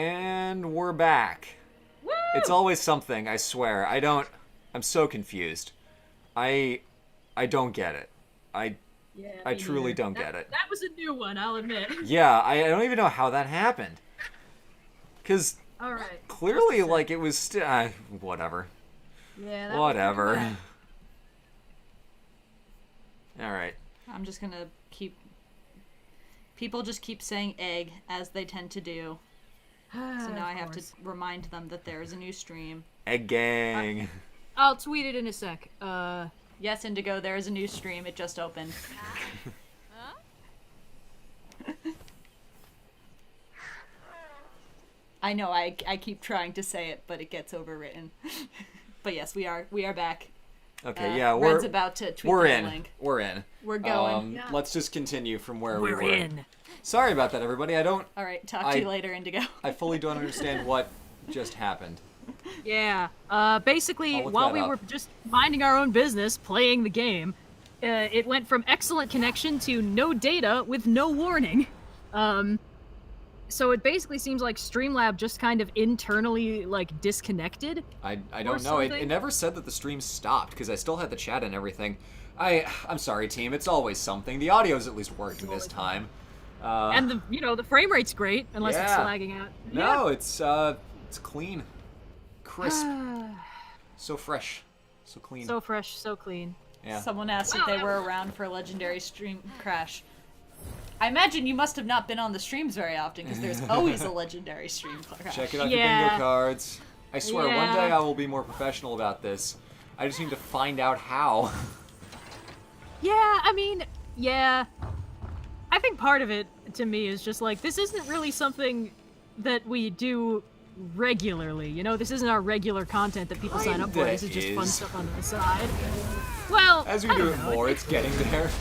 And we're back. Woo! It's always something, I swear. I'm so confused. I don't get it. I truly don't get it. That was a new one, I'll admit. Yeah, I don't even know how that happened. Because clearly, like, it was still... whatever. Yeah, that whatever. Was Alright. I'm just gonna keep... People just keep saying egg, as they tend to do. So now I have to remind them that there is a new stream. Egg gang. I'll tweet it in a sec. Yes, Indigo, there is a new stream. It just opened. I know, I keep trying to say it, but it gets overwritten. But yes, we are back. Okay, yeah, Red's about to tweet the link. We're in. We're going. Let's just continue from where we were. We're in. Sorry about that, everybody. Alright, talk to you later, Indigo. I fully don't understand what just happened. Yeah. Basically, while we were just minding our own business, playing the game, it went from excellent connection to no data with no warning. So it basically seems like Streamlab just kind of internally, like, disconnected. I don't know. It never said that the stream stopped, because I still had the chat and everything. I'm sorry, team. It's always something. The audio's at least working this time. And the frame rate's great, unless it's lagging out. No, it's clean. Crisp. So fresh. So clean. So fresh, so clean. Yeah. Someone asked if they were around for a legendary stream crash. I imagine you must have not been on the streams very often, because there's always a legendary stream crash. Check it out your bingo cards. I swear, one day I will be more professional about this. I just need to find out how. Yeah, I mean, yeah. I think part of it, to me, is just like, this isn't really something that we do regularly. You know, this isn't our regular content that people sign up for. This is just fun stuff on the side. Well, as we do it more, it's getting there.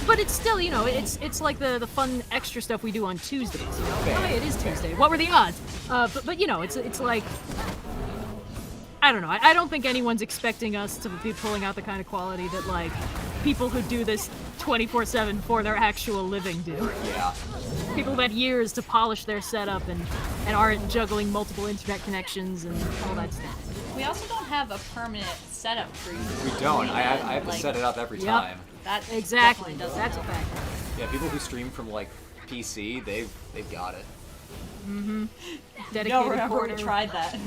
But it's still, it's like the fun extra stuff we do on Tuesdays. You know? Oh, hey, it is Tuesday. What were the odds? But it's like, I don't know. I don't think anyone's expecting us to be pulling out the kind of quality that, like, people who do this 24/7 for their actual living do. Yeah. People who've had years to polish their setup and aren't juggling multiple internet connections and all that stuff. We also don't have a permanent setup for you. We don't. I have to set it up every time. That exactly. Doesn't That's a fact. Yeah, people who stream from, like, PC, they've got it. Mm-hmm. Dedicated no, remember we tried that.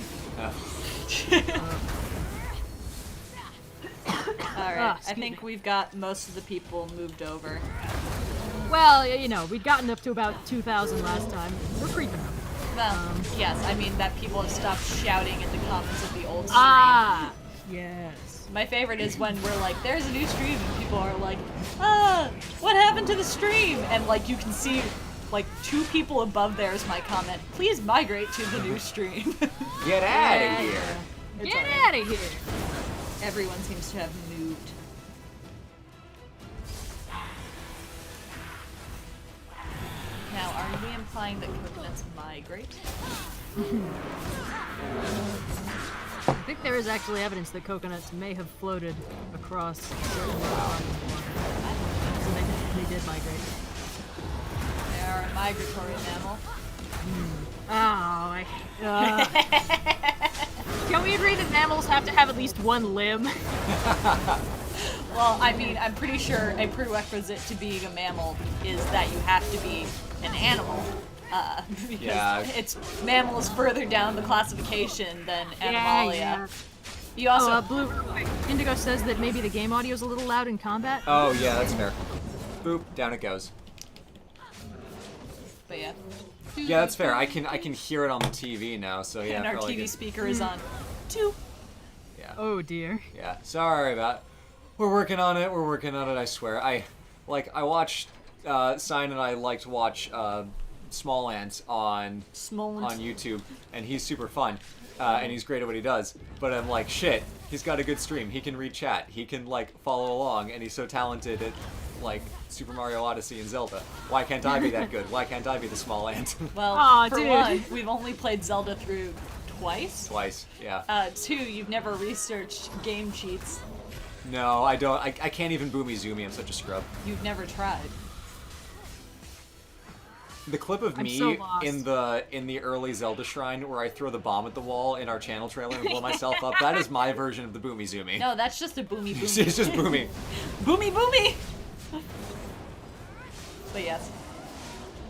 Alright, I think we've got most of the people moved over. Well, we'd gotten up to about 2,000 last time. We're creeping up. Well, yes, I mean that people have stopped shouting in the comments of the old stream. Ah, yes. My favorite is when we're like, there's a new stream, and people are like, what happened to the stream? And, like, you can see, like, 2 people above there is my comment, please migrate to the new stream. Get out of here. Get out of here. Everyone seems to have moved. Now, are we implying that coconuts migrate? I think there is actually evidence that coconuts may have floated across certain bodies of water. So they did migrate. They are a migratory mammal. Oh, can we agree that mammals have to have at least one limb? Well, I mean, I'm pretty sure a prerequisite to being a mammal is that you have to be an animal. Because mammal is further down the classification than Animalia. Yeah. You also Blue Indigo says that maybe the game audio is a little loud in combat. Oh yeah, that's fair. Boop, down it goes. But yeah. Yeah, that's fair. I can hear it on the TV now, so yeah. And our TV speaker is on 2. Yeah. Oh dear. Yeah. Sorry about. We're working on it. I swear. I watched. Sign and I like to watch Smol on YouTube, and he's super fun, and he's great at what he does. But I'm like, shit, he's got a good stream. He can read chat. He can, like, follow along, and he's so talented at, like, Super Mario Odyssey and Zelda. Why can't I be that good? Why can't I be the small ant? Well, for one, we've only played Zelda through twice. Twice, yeah. 2, you've never researched game cheats. No, I don't. I can't even Boomy Zoomy. I'm such a scrub. You've never tried. The clip of I'm me so lost. in the early Zelda shrine where I throw the bomb at the wall in our channel trailer and blow myself up, that is my version of the Boomy Zoomy. No, that's just a boomy It's boomy. just Boomy. Boomy boomy! But yes.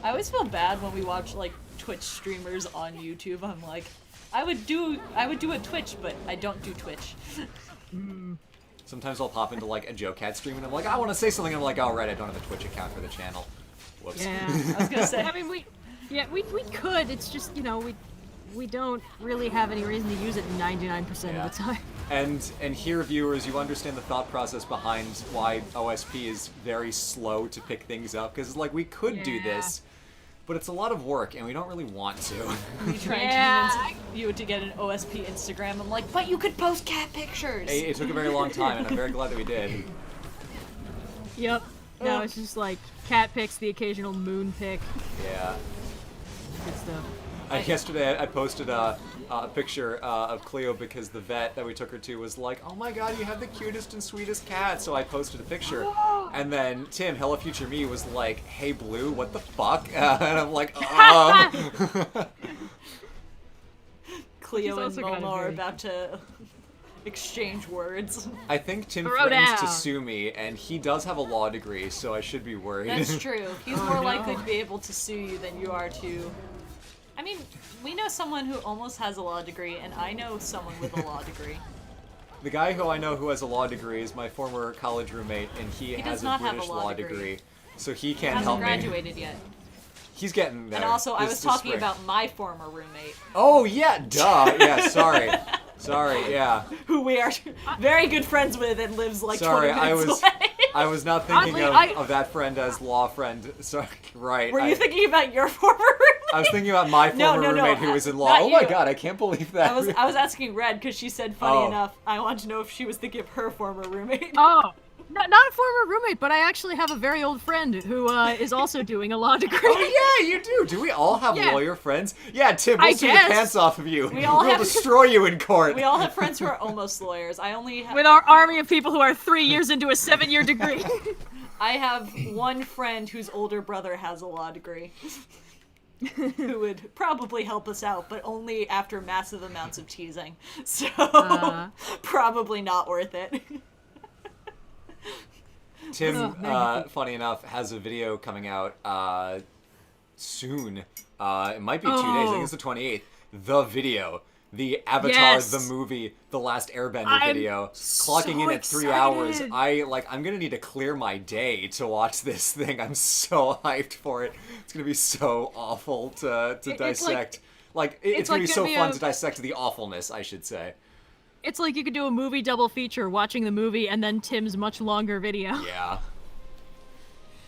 I always feel bad when we watch like Twitch streamers on YouTube. I'm like, I would do a Twitch, but I don't do Twitch. Sometimes I'll pop into like a Joe Cat stream and I'm like, I want to say something, and I'm like, oh right, I don't have a Twitch account for the channel. Whoops. Yeah. I was gonna say. I mean, we could. It's just, you know, we don't really have any reason to use it 99% Yeah. of the time. And here, viewers, you understand the thought process behind why OSP is very slow to pick things up, because like we could do Yeah. this, but it's a lot of work and we don't really want to. Me trying Yeah. to convince you to get an OSP Instagram. I'm like, but you could post cat pictures. It took a very long time, and I'm very glad that we did. Yep. No, it's just like cat pics, the occasional moon pic, Yeah. good stuff. Yesterday, I posted a picture of Cleo because the vet that we took her to was like, "Oh my God, you have the cutest and sweetest cat." So I posted a picture, and then Tim, Hello Future Me, was like, "Hey Blue, what the fuck?" And I'm like, Cleo She's and also got a Momo are very- about to exchange words. I think Tim Throw threatens to down. sue me, and he does have a law degree, so I should be worried. That's true. He's Oh, more no. likely to be able to sue you than you are to. I mean, we know someone who almost has a law degree, and I know someone with a law degree. The guy who I know who has a law degree is my former college roommate, and he He has does a not have a British law law degree. degree, so he can't Hasn't help me. graduated yet. He's getting there. And also, I this- was this talking spring. about my former roommate, Oh yeah, duh. Yeah, sorry. Sorry, yeah. who we are very good friends with and lives like Sorry, 20 I minutes was away. I was not thinking Oddly, of that friend as law friend. Sorry, right. Were you thinking about your former roommate? I was thinking about my No, former no, no, roommate who was in law. not Oh my you. God, I can't believe that. I was asking Red because she said, funny Oh. enough, I want to know if she was thinking of her former roommate. Oh, not a former roommate, but I actually have a very old friend who is also doing a law degree. Oh yeah, you do. Do we all have Yeah. lawyer friends? Yeah, Tim, we'll I sue the guess. pants off of you. We all We'll have- destroy you in court. We all have friends who are almost lawyers. I only have. With our army of people who are 3 years into a 7-year degree. I have one friend whose older brother has a law degree. Who would probably help us out, but only after massive amounts of teasing. So, probably not worth it. Tim, Oh, man. funny enough, has a video coming out soon. It might be 2 days. I think Oh. it's the 28th. The video. The Avatar, Yes. the movie, the Last Airbender I'm video, so clocking in at 3 hours. excited. I'm gonna need to clear my day to watch this thing. I'm so hyped for it. It's gonna be so awful to It's like- dissect. It's it's gonna like be gonna so be fun a- to dissect the awfulness, I should say. It's like you could do a movie double feature, watching the movie and then Tim's much longer video. Yeah.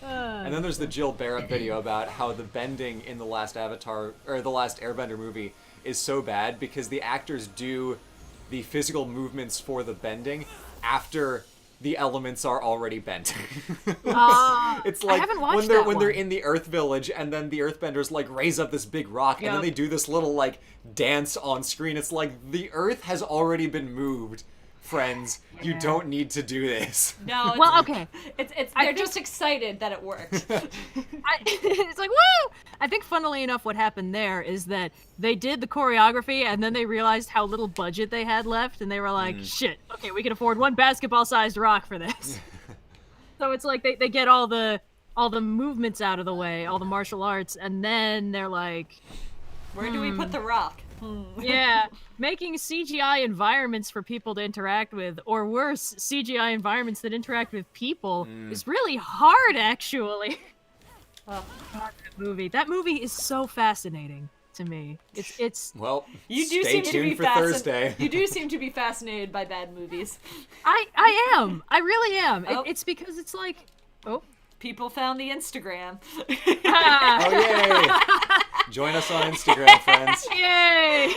And then there's the Jill Barrett video about how the bending in the last Avatar or the last Airbender movie is so bad because the actors do the physical movements for the bending after the elements are already bent. It's like haven't watched when they're that they're one. in the Earth Village and then the Earthbenders like raise up this big rock and then Yep. they do this little like dance on screen. It's like the Earth has already been moved, friends. You don't need to do this. No, it's, Well, okay. it's I they're think- just excited that it worked. It's like, woo! I think, funnily enough, what happened there is that they did the choreography and then they realized how little budget they had left, and they were like, shit, okay, we can afford one basketball-sized rock for this. So it's like they get all the movements out of the way, all the martial arts, and then they're like, Where do we put the rock? yeah, making CGI environments for people to interact with, or worse, CGI environments that interact with people, is really hard, actually. Oh. God, that movie is so fascinating to me. It's Well, You do stay seem to tuned be for Thursday. You do seem to be fascinated by bad movies. I am. I really am. Oh. It's because it's like, oh, People found the Instagram. ah, Oh yay! Join us on Instagram, friends. yay.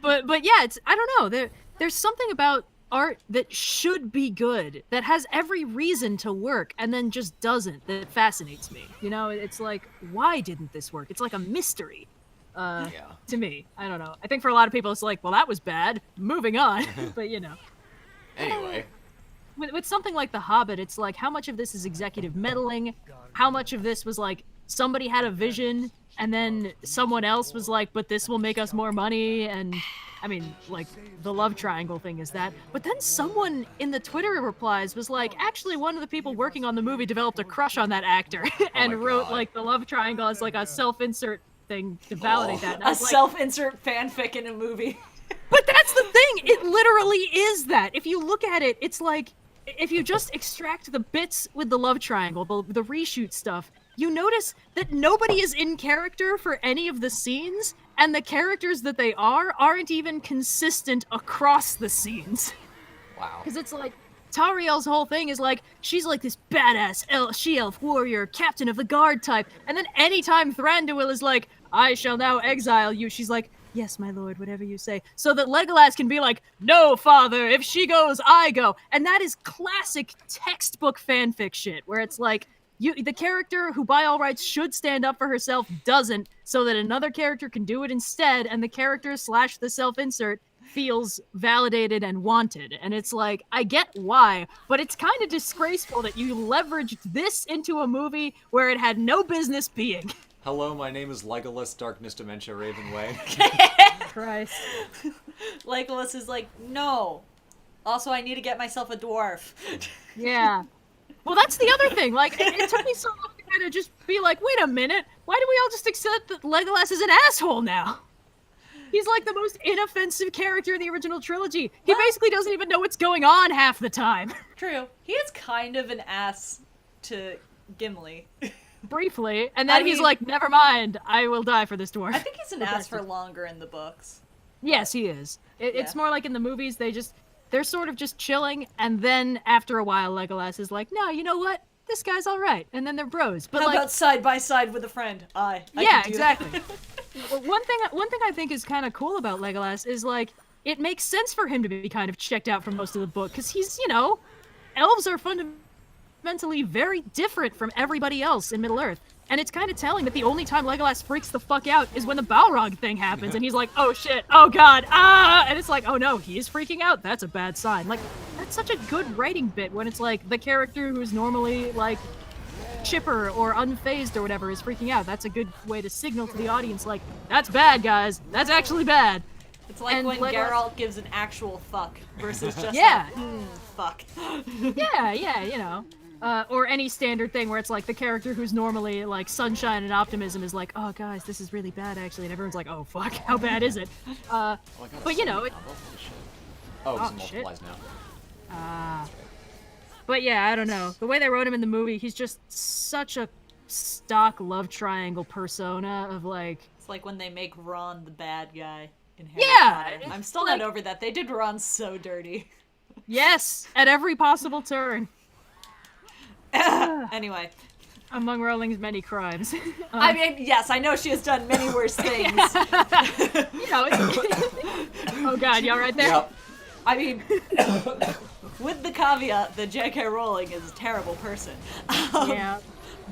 But yeah, it's, I don't know. There's something about art that should be good, that has every reason to work, and then just doesn't, that fascinates me. You know, it's like, why didn't this work? It's like a mystery. Yeah. To me, I don't know. I think for a lot of people, it's like, well, that was bad. Moving on. But you know, Anyway, with something like The Hobbit, it's like, how much of this is executive meddling? How much of this was like, somebody had a vision, and then someone else was like, but this will make us more money, and I mean, like, the love triangle thing is that. But then someone in the Twitter replies was like, actually, one of the people working on the movie developed a crush on that actor and wrote, like, the love triangle as, like, a self-insert thing to validate that. And I A was like, self-insert fanfic in a movie. but that's the thing! It literally is that! If you look at it, it's like, if you just extract the bits with the love triangle, the reshoot stuff, you notice that nobody is in character for any of the scenes, and the characters that they aren't even consistent across the scenes. Wow. Because it's like, Tariel's whole thing is like, she's like this badass she-elf warrior, captain of the guard type, and then anytime Thranduil is like, I shall now exile you, she's like, yes, my lord, whatever you say. So that Legolas can be like, no, father, if she goes, I go. And that is classic textbook fanfic shit, where it's like, the character who by all rights should stand up for herself doesn't, so that another character can do it instead, and the character / the self-insert feels validated and wanted. And it's like, I get why, but it's kind of disgraceful that you leveraged this into a movie where it had no business being. Hello, my name is Legolas, Darkness Dementia Ravenway. Christ. Legolas is like, no. Also, I need to get myself a dwarf. Yeah. Well, that's the other thing. Like, it took me so long to kind of just be like, wait a minute, why do we all just accept that Legolas is an asshole now? He's like the most inoffensive character in the original trilogy. He basically doesn't even know what's going on half the time. True. He is kind of an ass to Gimli. Briefly, and then he's mean, like, never mind, I will die for this dwarf. I think he's an ass for longer in the books. Yes, he is. It's more like in the movies, they're sort of just chilling, and then after a while, Legolas is like, no, you know what? This guy's all right, and then they're bros. But how like, about side by side with a friend? I yeah, can do exactly. that. Well, one thing I think is kind of cool about Legolas is like, it makes sense for him to be kind of checked out from most of the book, because he's, elves are fundamentally very different from everybody else in Middle-earth. And it's kind of telling that the only time Legolas freaks the fuck out is when the Balrog thing happens, and he's like, oh shit, oh god, ah! And it's like, oh no, he's freaking out, that's a bad sign. Like, that's such a good writing bit when it's like, the character who's normally, like, chipper or unfazed or whatever is freaking out. That's a good way to signal to the audience, like, that's bad, guys, that's actually bad. It's like And when Legolas- Geralt gives an actual fuck versus just Yeah. fuck. Yeah, or any standard thing where it's like the character who's normally like sunshine and optimism is like, oh guys, this is really bad actually, and everyone's like, oh fuck, how bad is it? But Holy shit. Oh, it's shit. multiplies now. But yeah, I don't know. The way they wrote him in the movie, he's just such a stock love triangle persona of like... It's like when they make Ron the bad guy in Harry Yeah, Potter. it's I'm still like- not over that. They did Ron so dirty. Yes, at every possible turn. Anyway. Among Rowling's many crimes. I mean, yes, I know she has done many worse things. Oh god, y'all right there? Yep. I mean, with the caveat that J.K. Rowling is a terrible person. Yeah.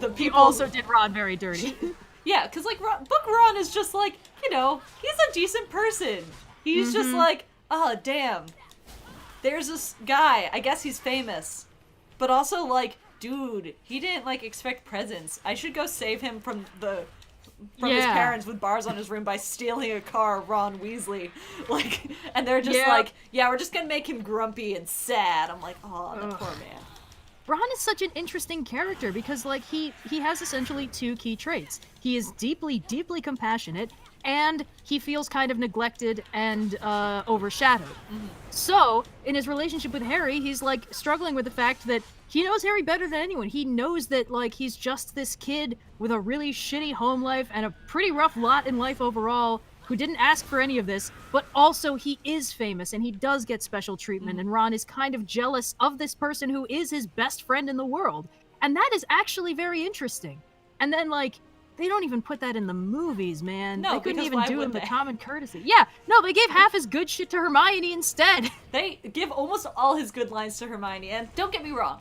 The He people also did Ron very dirty. Yeah, because, like, Book Ron is just, like, he's a decent person. He's just like, oh, damn. There's this guy. I guess he's famous. But also, like, dude, he didn't, like, expect presents. I should go save him from his parents with bars on his room by stealing a car of Ron Weasley. Like, and they're just like, yeah, we're just gonna make him grumpy and sad. I'm like, oh, the poor man. Ron is such an interesting character because, like, he has essentially two key traits. He is deeply, deeply compassionate, and he feels kind of neglected and overshadowed. Mm-hmm. So, in his relationship with Harry, he's, like, struggling with the fact that he knows Harry better than anyone. He knows that, like, he's just this kid with a really shitty home life and a pretty rough lot in life overall, who didn't ask for any of this, but also he is famous and he does get special treatment, and Ron is kind of jealous of this person who is his best friend in the world. And that is actually very interesting. And then, like, they don't even put that in the movies, man. No, they couldn't because even why do would him the they? common courtesy. Yeah, no, they gave half his good shit to Hermione instead. They give almost all his good lines to Hermione, and don't get me wrong.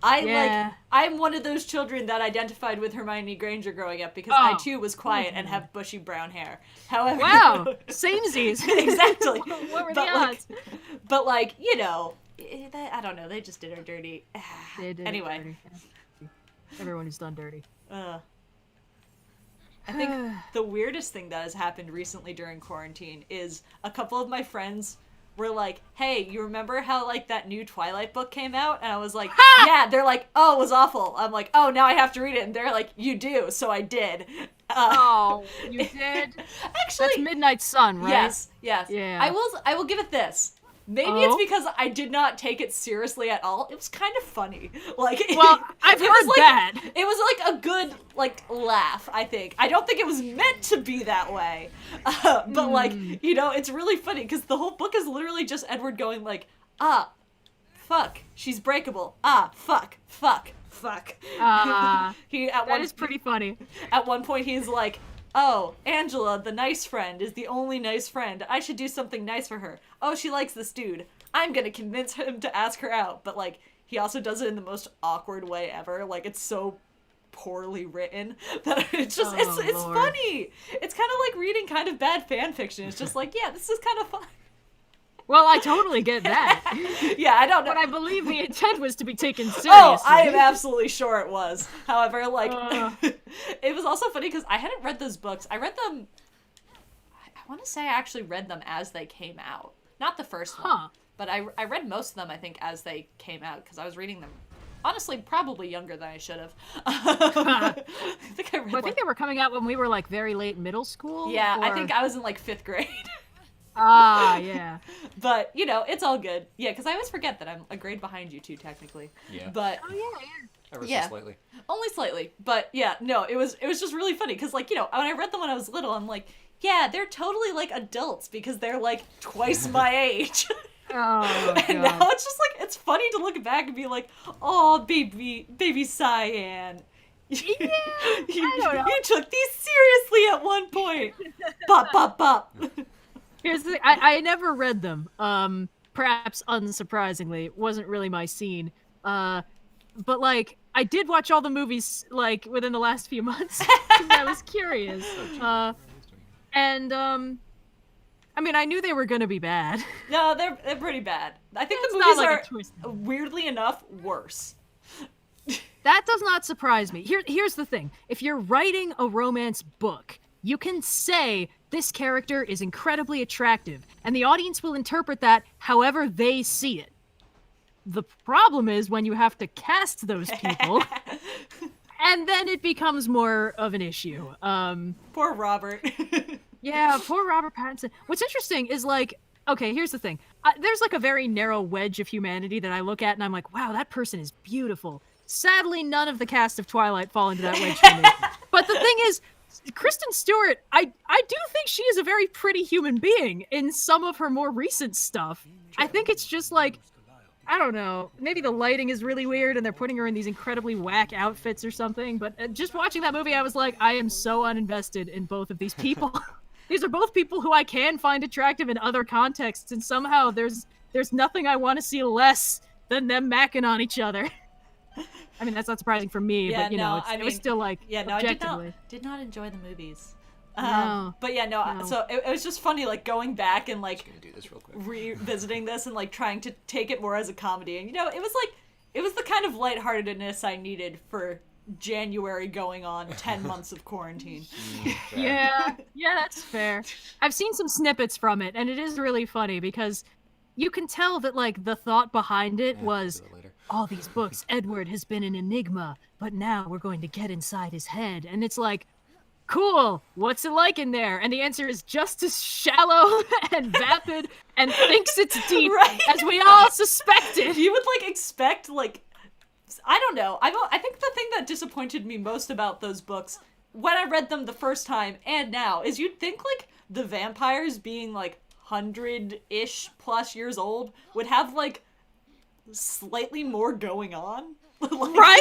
I'm one of those children that identified with Hermione Granger growing up because I too was quiet and have bushy brown hair. However, Wow, samesies. exactly. What were the But, odds? but I don't know. They just did her dirty. They did Anyway. dirty. Everyone is done dirty. I think the weirdest thing that has happened recently during quarantine is a couple of my friends were like, hey, you remember how, like, that new Twilight book came out? And I was like, yeah. They're like, oh, it was awful. I'm like, oh, now I have to read it. And they're like, you do. So I did. Oh, you did? Actually, that's Midnight Sun, right? Yes. Yeah. I will give it this. Maybe it's because I did not take it seriously at all. It was kind of funny. Like, well, I've heard that. It was like a good, like, laugh, I think. I don't think it was meant to be that way. But like, you know, it's really funny because the whole book is literally just Edward going like, fuck, she's breakable. Fuck. That is pretty funny. At one point he's like, oh, Angela, the nice friend, is the only nice friend. I should do something nice for her. Oh, she likes this dude. I'm gonna convince him to ask her out. But, like, he also does it in the most awkward way ever. Like, it's so poorly written that it's just, it's funny. It's kind of like reading kind of bad fan fiction. It's just like, yeah, this is kind of fun. Well, I totally get that. Yeah, I don't know. But I believe the intent was to be taken seriously. Oh, I am absolutely sure it was. However, like, it was also funny because I hadn't read those books. I read them, I want to say I actually read them as they came out. Not the first one, but I read most of them, I think, as they came out because I was reading them, honestly, probably younger than I should have. I think I think they were coming out when we were, like, very late middle school. Yeah, I think I was in, like, 5th grade. Yeah. But, you know, it's all good. Yeah, because I always forget that I'm a grade behind you two, technically. Yeah. But Ever so slightly. Only slightly. But, yeah, no, it was just really funny. Because, like, you know, when I read them when I was little, I'm like, yeah, they're totally, like, adults. Because they're, like, twice my age. Oh, and God. now it's just, like, it's funny to look back and be like, oh, baby Cyan. Yeah, I don't know. You took these seriously at one point. Bop. Here's the thing. I never read them. Perhaps unsurprisingly, it wasn't really my scene. But like, I did watch all the movies like within the last few months because I was curious. I mean, I knew they were gonna be bad. No, they're pretty bad. I think the It's movies not are weirdly enough worse. That does not surprise me. Here's the thing. If you're writing a romance book, you can say this character is incredibly attractive, and the audience will interpret that however they see it. The problem is when you have to cast those people, and then it becomes more of an issue. Poor Robert. Yeah, poor Robert Pattinson. What's interesting is, like, okay, here's the thing. There's, like, a very narrow wedge of humanity that I look at, and I'm like, wow, that person is beautiful. Sadly, none of the cast of Twilight fall into that wedge for me. But the thing is, Kristen Stewart, I do think she is a very pretty human being in some of her more recent stuff. I think it's just, like, I don't know, maybe the lighting is really weird and they're putting her in these incredibly whack outfits or something, but just watching that movie, I was like, I am so uninvested in both of these people. These are both people who I can find attractive in other contexts, and somehow there's nothing I want to see less than them macking on each other. I mean, that's not surprising for me, Yeah, but, you know, it was still, like, objectively. I did not enjoy the movies. No. But yeah, no. So it was just funny, like, going back and, like, Gonna do this real quick. revisiting this and, like, trying to take it more as a comedy. And, you know, it was the kind of lightheartedness I needed for January going on 10 months of quarantine. Yeah, that's fair. I've seen some snippets from it, and it is really funny because you can tell that, like, the thought behind it was, all these books, Edward has been an enigma, but now we're going to get inside his head. And it's like, cool, what's it like in there? And the answer is just as shallow and vapid and thinks it's deep as we all suspected. You would, like, expect, like, I don't know. I think the thing that disappointed me most about those books when I read them the first time and now is you'd think, like, the vampires being, like, 100-ish plus years old would have, like, slightly more going on. Like, right?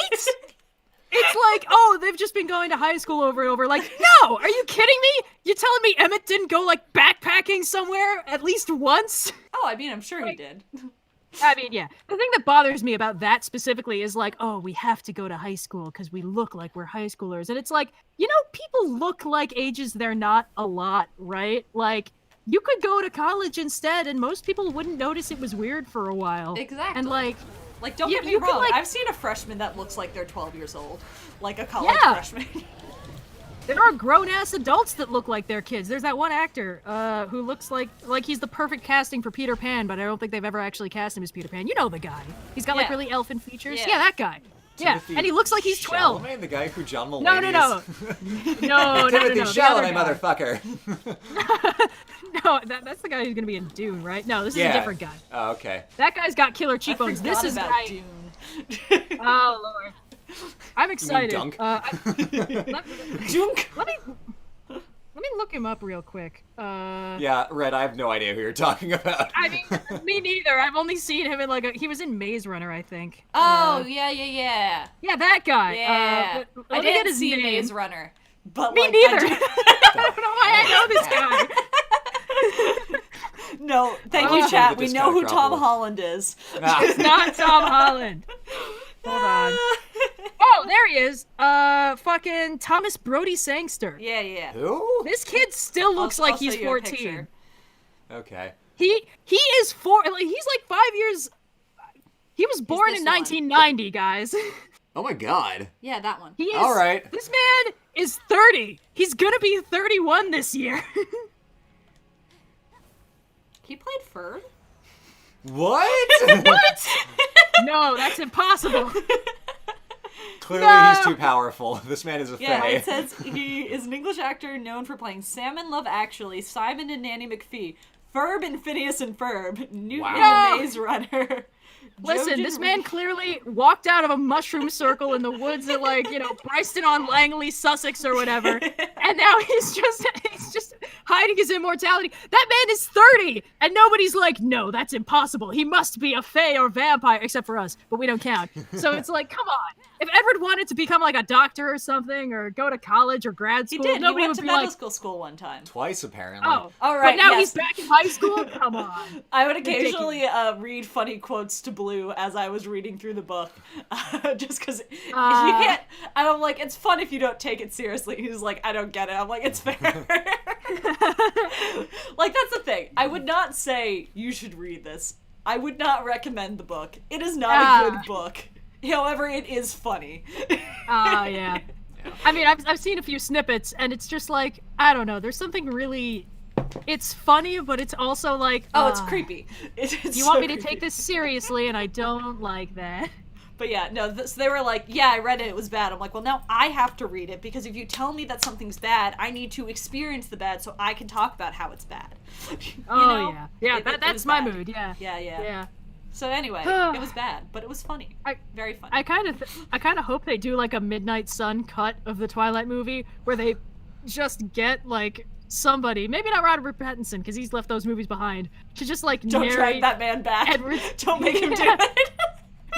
It's like, oh, they've just been going to high school over and over. Like, no, are you kidding me? You telling me Emmett didn't go, like, backpacking somewhere at least once? Oh, I mean, I'm sure he did. I mean, yeah. The thing that bothers me about that specifically is like, oh, we have to go to high school because we look like we're high schoolers. And it's like, you know, people look like ages they're not a lot, right? Like, you could go to college instead, and most people wouldn't notice it was weird for a while. Exactly. And like don't you- get me you could, wrong. like- I've seen a freshman that looks like they're 12 years old, like a college Yeah. freshman. there are grown-ass adults that look like they're kids. There's that one actor who looks like he's the perfect casting for Peter Pan, but I don't think they've ever actually cast him as Peter Pan. You know the guy. He's got like Yeah. really elfin features. Yeah. Yeah, that guy. Yeah, Timothy and he looks like he's 12. Chalamet, the guy who John Mulaney No. No, Timothy the Chalamet, other guy. motherfucker. No, that's the guy who's gonna be in Dune, right? No, this is a different guy. Oh, okay. That guy's got killer I cheekbones. forgot This is about guy. Dune. Oh lord, I'm excited. Dunk? Junk. Let me look him up real quick. Yeah, Red, I have no idea who you're talking about. I mean, me neither. I've only seen him in he was in Maze Runner, I think. Oh, yeah. Yeah, that guy. Yeah. Let I me get didn't his see name. Maze Runner. But Me like, neither. I I don't know why I know this guy. no, thank Oh. you, chat. The We know who discount Tom crop. Holland is. Ah, Not Tom Holland. Hold on. Oh, there he is. Fucking Thomas Brody Sangster. Yeah. who? This kid still looks I'll like show he's you a 14. picture. Okay. He is he's like 5 years. He was born this in one. 1990, guys. Oh my god. Yeah, that one. He is. All right. This man is 30. He's gonna be 31 this year. He played Ferb? What? What? No, that's impossible. Clearly No. he's too powerful. This man is a Yeah, fae. it says he is an English actor known for playing Sam in Love Actually, Simon and Nanny McPhee, Ferb in Phineas and Ferb, Newton Wow. in Maze Runner. Listen, Jojen this man clearly walked out of a mushroom circle in the woods at Bryston on Langley, Sussex or whatever, and now he's just hiding his immortality. That man is 30, and nobody's like, no, that's impossible. He must be a fae or vampire, except for us, but we don't count. So it's like, come on. If Edward wanted to become like a doctor or something, or go to college or grad He school, did. He nobody went would to be medical like, school one time. Twice, apparently. oh, All right, but now yes. he's back in high school? Come on. I would occasionally read funny quotes to Blue as I was reading through the book, just because you can't. I'm like, it's fun if you don't take it seriously. He's like, I don't get it. I'm like, it's fair. Like, that's the thing. I would not say you should read this. I would not recommend the book. It is not a good book. However, it is funny. Yeah. I mean, I've seen a few snippets, and it's just like, I don't know. There's something really. It's funny, but it's also like. Oh, it's creepy. It's You so want me to creepy. take this seriously, and I don't like that. But yeah, no, so they were like, yeah, I read it, it was bad. I'm like, well, now I have to read it, because if you tell me that something's bad, I need to experience the bad so I can talk about how it's bad. You Oh know? yeah, yeah. It That's was my bad. mood. Yeah. Yeah. So anyway, it was bad, but it was funny. Very funny. I kind of hope they do like a Midnight Sun cut of the Twilight movie where they just get like somebody, maybe not Robert Pattinson because he's left those movies behind, to just like Don't narrate drag that man back. Edward. Don't make him do Yeah. it.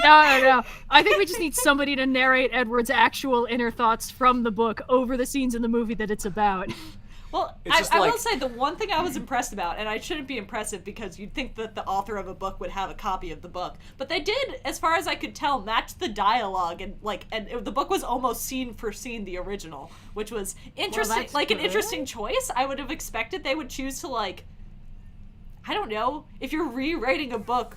No. I think we just need somebody to narrate Edward's actual inner thoughts from the book over the scenes in the movie that it's about. Well, It's just I like- will say the one thing I was impressed about, and I shouldn't be impressive because you'd think that the author of a book would have a copy of the book, but they did, as far as I could tell, match the dialogue, and the book was almost scene for scene the original, which was interesting, that's an good. interesting choice. I would have expected they would choose to I don't know, if you're rewriting a book,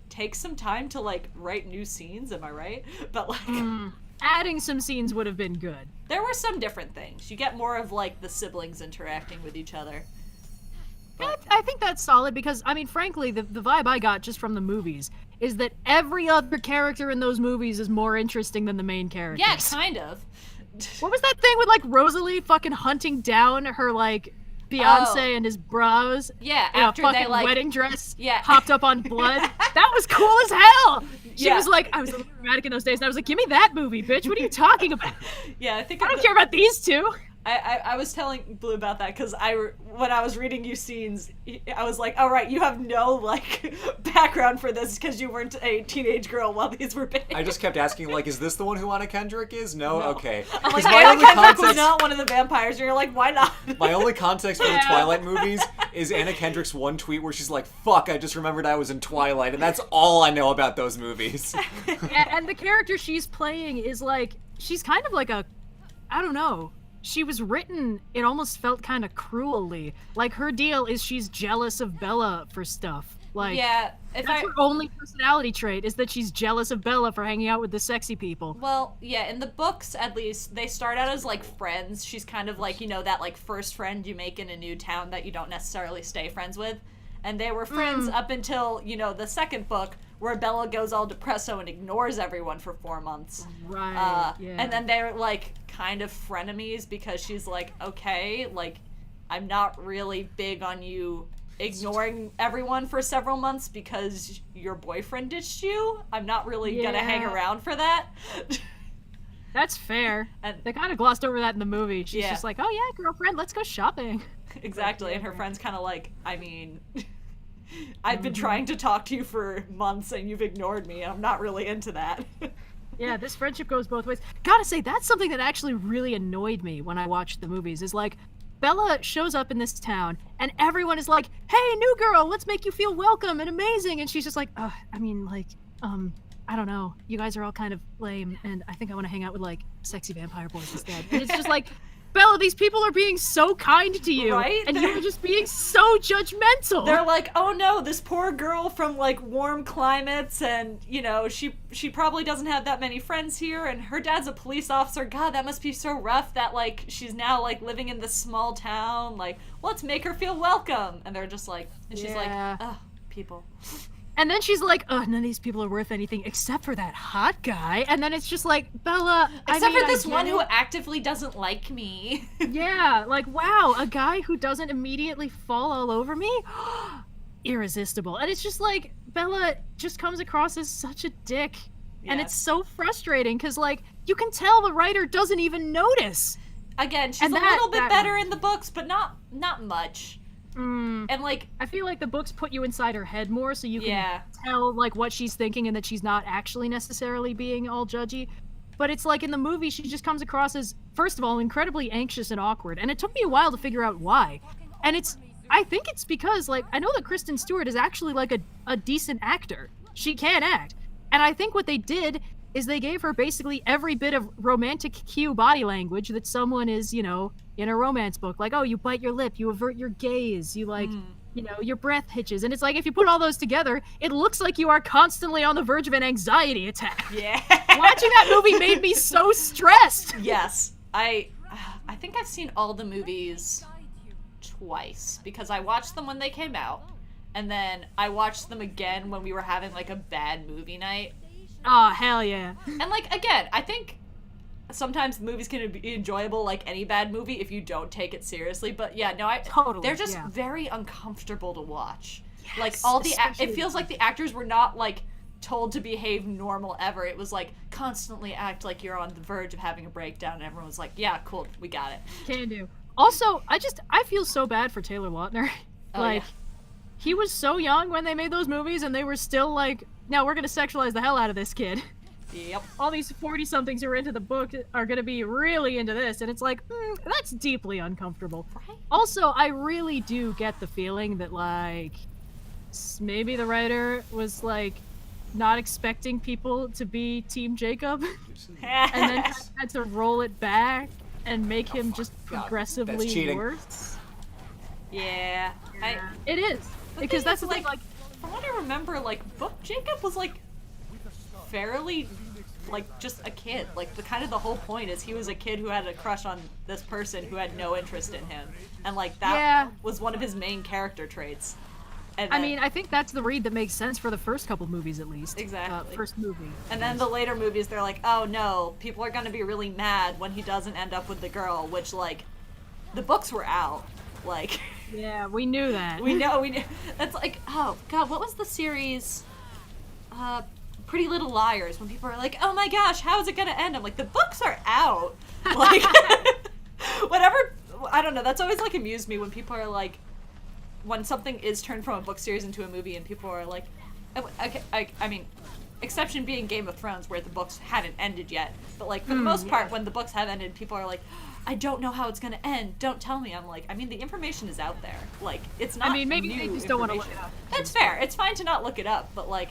take some time to write new scenes. Am I right? But Adding some scenes would have been good. there were some different things. You get more of the siblings interacting with each other. I think that's solid because, I mean, frankly, the vibe I got just from the movies is that every other character in those movies is more interesting than the main characters. Yeah, kind of. What was that thing with, Rosalie fucking hunting down her, Beyonce and his bros? Yeah, In a after they, fucking wedding dress, Yeah. hopped up on blood. That was cool as hell! She Yeah. was like, I was a little dramatic in those days, and I was like, give me that movie, bitch, what are you talking about? Yeah, I think I don't care about these two! I was telling Blue about that because when I was reading you scenes, I was like, all right, you have no background for this because you weren't a teenage girl while these were big. I just kept asking, is this the one who Anna Kendrick is? No? Okay. I'm like, 'Cause my Anna only Kendrick was context, not one of the vampires, and you're like, why not? my only context for the Yeah. Twilight movies is Anna Kendrick's one tweet where she's like, fuck, I just remembered I was in Twilight, and that's all I know about those movies. And the character she's playing is she's kind of I don't know. she was written, it almost felt kind of cruelly. Like, her deal is she's jealous of Bella for stuff. Like, Yeah, that's her only personality trait, is that she's jealous of Bella for hanging out with the sexy people. Well, yeah, in the books, at least, they start out as, like, friends. She's kind of like, that, like, first friend you make in a new town that you don't necessarily stay friends with. And they were friends up until, the second book, where Bella goes all depresso and ignores everyone for 4 months. Right, yeah. And then they're, like, kind of frenemies because she's like, okay, like, I'm not really big on you ignoring everyone for several months because your boyfriend ditched you. I'm not really gonna hang around for that. That's fair. And they kind of glossed over that in the movie. She's just like, oh yeah, girlfriend, let's go shopping. Exactly, and her friend's kind of like, I mean, I've been trying to talk to you for months and you've ignored me. I'm not really into that. Yeah, this friendship goes both ways. Gotta say, that's something that actually really annoyed me when I watched the movies, is like, Bella shows up in this town, and everyone is like, hey, new girl, let's make you feel welcome and amazing, and she's just like, I mean, like, I don't know, you guys are all kind of lame, and I think I want to hang out with, like, sexy vampire boys instead. And it's just like, Bella, these people are being so kind to you, right? And you're just being so judgmental. They're like, oh no, this poor girl from, like, warm climates, and, she probably doesn't have that many friends here, and her dad's a police officer. God, that must be so rough that, like, she's now, like, living in this small town. Like, let's make her feel welcome. And they're just like, and she's like, oh, people. And then she's like, oh, none of these people are worth anything except for that hot guy. And then it's just like, Bella, Except for this one who actively doesn't like me. Yeah, like, wow, a guy who doesn't immediately fall all over me? Irresistible. And it's just like, Bella just comes across as such a dick. Yeah. And it's so frustrating, because, like, you can tell the writer doesn't even notice. Again, she's a little bit better in the books, but not much. And, like, I feel like the books put you inside her head more, so you can tell, like, what she's thinking and that she's not actually necessarily being all judgy. But it's like, in the movie, she just comes across as, first of all, incredibly anxious and awkward. And it took me a while to figure out why. And I think it's because, like, I know that Kristen Stewart is actually, like, a decent actor. She can act. And I think what they did is they gave her basically every bit of romantic cue body language that someone is, in a romance book. Like, oh, you bite your lip, you avert your gaze, you, like, your breath hitches. And it's like, if you put all those together, it looks like you are constantly on the verge of an anxiety attack. Yeah. Watching that movie made me so stressed. Yes. I think I've seen all the movies twice, because I watched them when they came out, and then I watched them again when we were having, like, a bad movie night. Oh, hell yeah. And, like, again, I think sometimes movies can be enjoyable like any bad movie if you don't take it seriously. But yeah, no, they're just very uncomfortable to watch. Yes, like all the it feels like the actors were not like told to behave normal ever. It was like constantly act like you're on the verge of having a breakdown, and everyone was like, yeah, cool, we got it. Can do. Also, I feel so bad for Taylor Lautner. He was so young when they made those movies, and they were still like, no, we're gonna sexualize the hell out of this kid. Yep. All these 40-somethings who are into the book are gonna be really into this, and it's like, that's deeply uncomfortable. Right? Also, I really do get the feeling that, like, maybe the writer was, like, not expecting people to be Team Jacob, and then had to roll it back and make him just progressively worse. Yeah. It is. Because that's the thing, like, from what I remember, like, book Jacob was, like, fairly, like, just a kid. Like, the whole point is he was a kid who had a crush on this person who had no interest in him. And, like, that was one of his main character traits. And then, I mean, I think that's the read that makes sense for the first couple movies, at least. Exactly. First movie. And then the later movies, they're like, oh no, people are gonna be really mad when he doesn't end up with the girl, which, like, the books were out. Like... Yeah, we knew that. We knew. That's like, oh god, what was the series? Pretty Little Liars. When people are like, oh my gosh, how is it gonna end? I'm like, the books are out. Like, whatever. I don't know. That's always like amused me when people are like, when something is turned from a book series into a movie, and people are like, I mean, exception being Game of Thrones, where the books hadn't ended yet. But like for the most part, when the books have ended, people are like, I don't know how it's gonna end. Don't tell me. I'm like, I mean, the information is out there. Like, it's not. I mean, maybe they just don't want to look it up. That's fair. It's fine to not look it up, but like,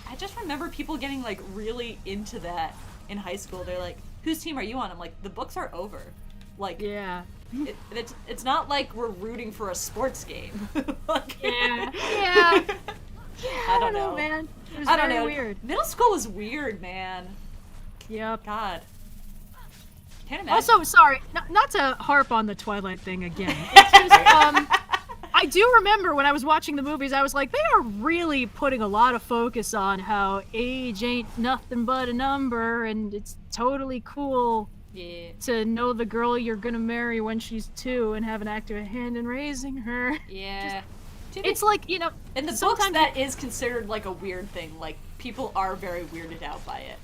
I just remember people getting like really into that in high school. They're like, whose team are you on? I'm like, the books are over. Like, Yeah. it's not like we're rooting for a sports game. Like, Yeah. Yeah. I don't know, know, man. It was I don't very know. weird. Middle school was weird, man. Yep. God. Can't imagine. Also, sorry, not to harp on the Twilight thing again. It's just, I do remember when I was watching the movies, I was like, they are really putting a lot of focus on how age ain't nothing but a number, and it's totally cool Yeah. to know the girl you're gonna marry when she's 2 and have an active hand in raising her. Yeah. It's like, you know, In the books, sometimes that is considered like a weird thing. Like, people are very weirded out by it.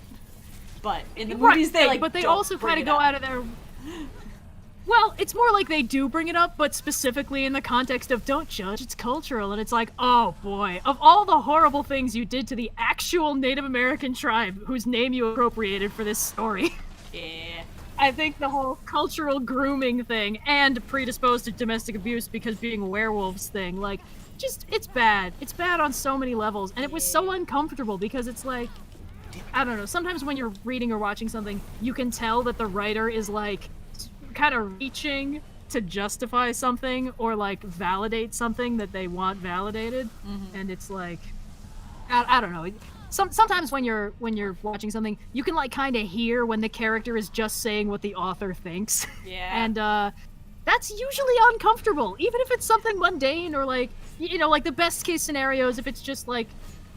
But in the movies, they like. But they don't also bring kind of it go up. out of their. Well, it's more like they do bring it up, but specifically in the context of don't judge, it's cultural. And it's like, oh boy, of all the horrible things you did to the actual Native American tribe whose name you appropriated for this story. Yeah. I think the whole cultural grooming thing and predisposed to domestic abuse because being werewolves thing, like, just, it's bad. It's bad on so many levels. And it was so uncomfortable because it's like, I don't know, sometimes when you're reading or watching something, you can tell that the writer is like kind of reaching to justify something or like validate something that they want validated. And it's like, I don't know. Sometimes when you're watching something, you can like kind of hear when the character is just saying what the author thinks. Yeah. And that's usually uncomfortable, even if it's something mundane or like, you know, like the best case scenarios if it's just like,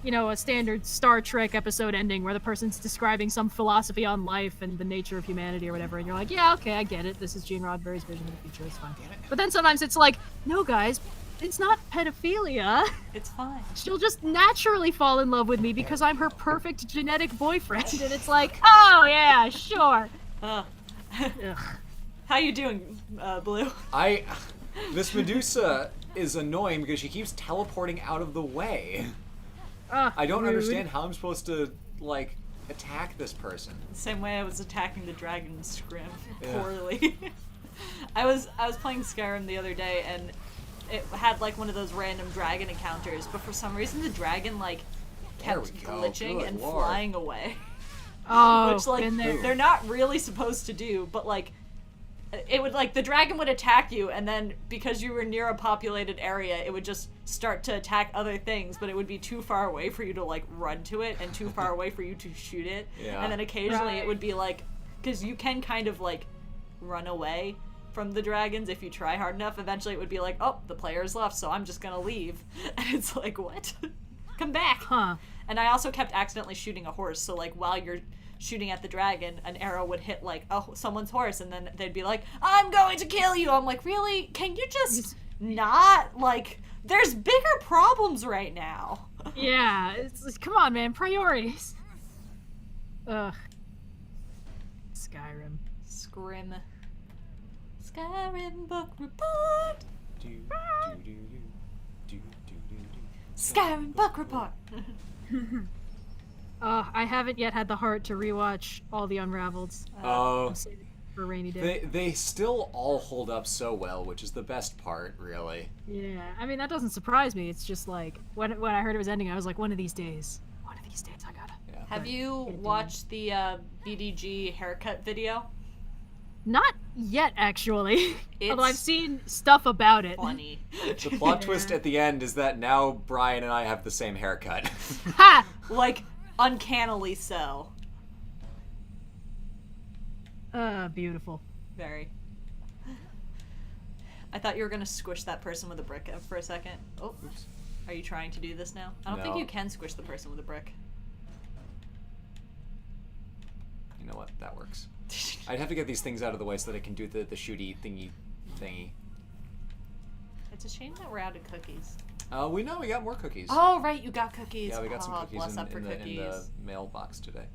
you know, a standard Star Trek episode ending where the person's describing some philosophy on life and the nature of humanity or whatever, and you're like, yeah, okay, I get it. This is Gene Roddenberry's vision of the future. It's fine. But then sometimes it's like, no, guys, it's not pedophilia. It's fine. She'll just naturally fall in love with me because I'm her perfect genetic boyfriend. And it's like, oh, yeah, sure. Ugh. Ugh. How you doing, Blue? This Medusa is annoying because she keeps teleporting out of the way. I don't Rude. understand how I'm supposed to, like, attack this person. Same way I was attacking the dragon scrim Yeah. poorly. I was playing Skyrim the other day and it had like one of those random dragon encounters, but for some reason the dragon like There kept we go. glitching Good and Lord. flying away. Oh, Which like been there. they're not really supposed to do, but like it would like the dragon would attack you and then because you were near a populated area it would just start to attack other things, but it would be too far away for you to like run to it and too far away for you to shoot it. Yeah. And then occasionally Right. it would be like, because you can kind of like run away from the dragons if you try hard enough, eventually it would be like, oh, the player's left, so I'm just gonna leave. And it's like, what? Come back. Huh. And I also kept accidentally shooting a horse, so like while you're shooting at the dragon, an arrow would hit like someone's horse, and then they'd be like, I'm going to kill you. I'm like, really? Can you just not? Like, there's bigger problems right now. Yeah, it's come on, man, priorities. Ugh. Skyrim. Skyrim book report. Do, do, do, do, do, do, do, do. Skyrim book report. I haven't yet had the heart to rewatch all the Unraveleds. Oh, I'm saving it for a rainy day. they still all hold up so well, which is the best part, really. Yeah, I mean that doesn't surprise me. It's just like when I heard it was ending, I was like, one of these days, I gotta. Yeah. Have you Get it watched the BDG haircut video? Not yet, actually. Although I've It's seen stuff about it. funny. The plot twist at the end is that now Brian and I have the same haircut. Ha! Like, uncannily so. Beautiful. Very. I thought you were gonna squish that person with a brick for a second. Oh, Oops. are you trying to do this now? I don't think No. you can squish the person with a brick. You know what? That works. I'd have to get these things out of the way so that I can do the shooty thingy. It's a shame that we're out of cookies. We know we got more cookies. Oh, right, you got cookies. Yeah, we got some Oh, cookies bless up for in the cookies. mailbox today.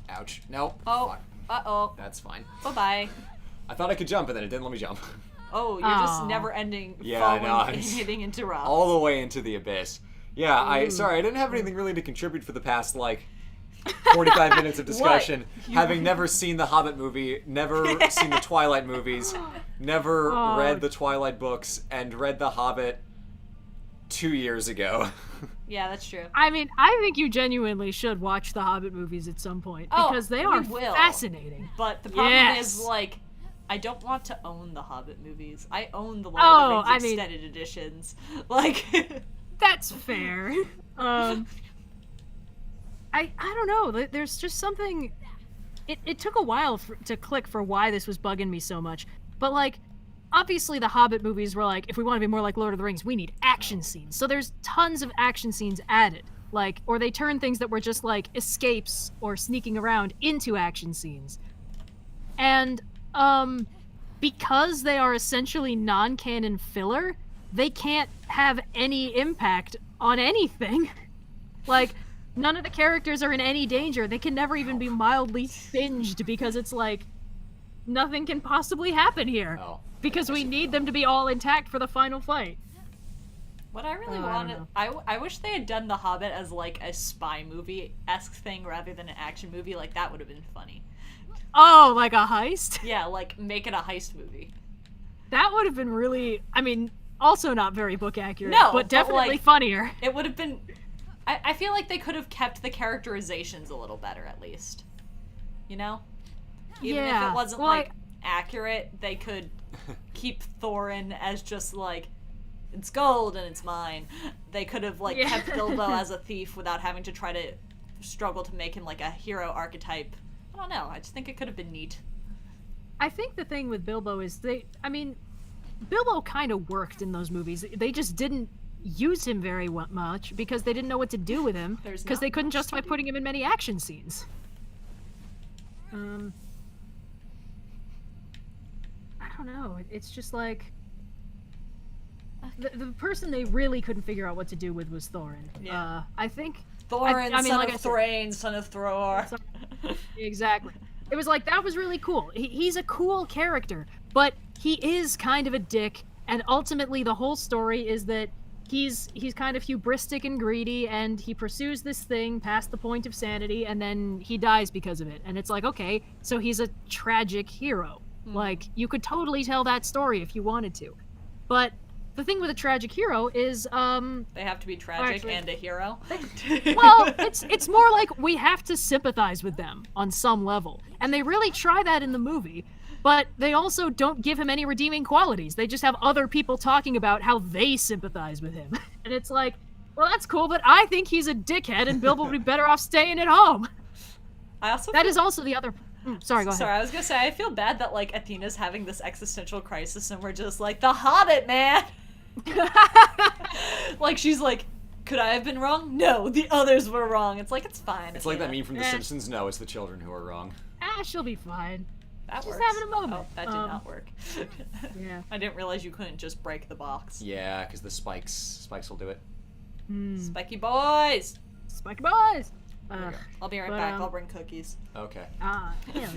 Ouch. Nope. Oh, Fuck. uh-oh. That's fine. Bye-bye. I thought I could jump, and then it didn't let me jump. Oh, you're just Aw. never-ending Yeah, I falling know, and it's hitting into rocks. All the way into the abyss. Yeah, I didn't have anything really to contribute for the past, 45 minutes of discussion, having never seen the Hobbit movie, never seen the Twilight movies, never read the Twilight books, and read the Hobbit 2 years ago. Yeah, that's true. I mean, I think you genuinely should watch the Hobbit movies at some point because they are fascinating. But the problem is, like, I don't want to own the Hobbit movies. I own the Lord of the Rings extended editions. Like, that's fair. I don't know. There's just something. It took a while to click for why this was bugging me so much. But like, obviously the Hobbit movies were like, if we want to be more like Lord of the Rings, we need action scenes. So there's tons of action scenes added. Like, or they turn things that were just like escapes or sneaking around into action scenes. And because they are essentially non-canon filler, they can't have any impact on anything. Like, none of the characters are in any danger. They can never even be mildly singed because it's like, nothing can possibly happen here. Oh, because we need them to be all intact for the final fight. What I really wanted, I wish they had done The Hobbit as like a spy movie-esque thing rather than an action movie. Like, that would have been funny. Oh, like a heist? Yeah, like, make it a heist movie. That would have been really, I mean, also not very book accurate, no, but definitely like, funnier. It would have been, I feel like they could have kept the characterizations a little better, at least. You know? Even if it wasn't, like, accurate, they could keep Thorin as just, like, it's gold and it's mine. They could have, like, kept Bilbo as a thief without having to try to struggle to make him, like, a hero archetype. I don't know. I just think it could have been neat. I think the thing with Bilbo is Bilbo kind of worked in those movies. They just didn't use him very much because they didn't know what to do with him because they couldn't justify putting him in many action scenes. I don't know. It's just like the person they really couldn't figure out what to do with was Thorin. Yeah. I think Thorin, son of Thrain, son of Thror. Exactly. It was like, that was really cool. He's a cool character, but he is kind of a dick, and ultimately the whole story is that he's kind of hubristic and greedy, and he pursues this thing past the point of sanity, and then he dies because of it. And it's like, okay, so he's a tragic hero. Like, you could totally tell that story if you wanted to. But the thing with a tragic hero is, they have to be tragic and a hero? Well, it's more like we have to sympathize with them on some level. And they really try that in the movie, but they also don't give him any redeeming qualities. They just have other people talking about how they sympathize with him. And it's like, well, that's cool, but I think he's a dickhead and Bilbo would be better off staying at home. That is also the other... sorry, go ahead. Sorry, I was gonna say, I feel bad that, like, Athena's having this existential crisis and we're just like, the Hobbit, man! Like, she's like, could I have been wrong? No, the others were wrong. It's like, it's fine. It's like that meme from The Simpsons. No, it's the children who are wrong. She'll be fine. That She's works. having a moment. Oh, that did not work. Yeah. I didn't realize you couldn't just break the box. Yeah, because the spikes will do it. Spiky boys! Spiky boys! I'll be right back. I'll bring cookies. Okay. Hell yeah.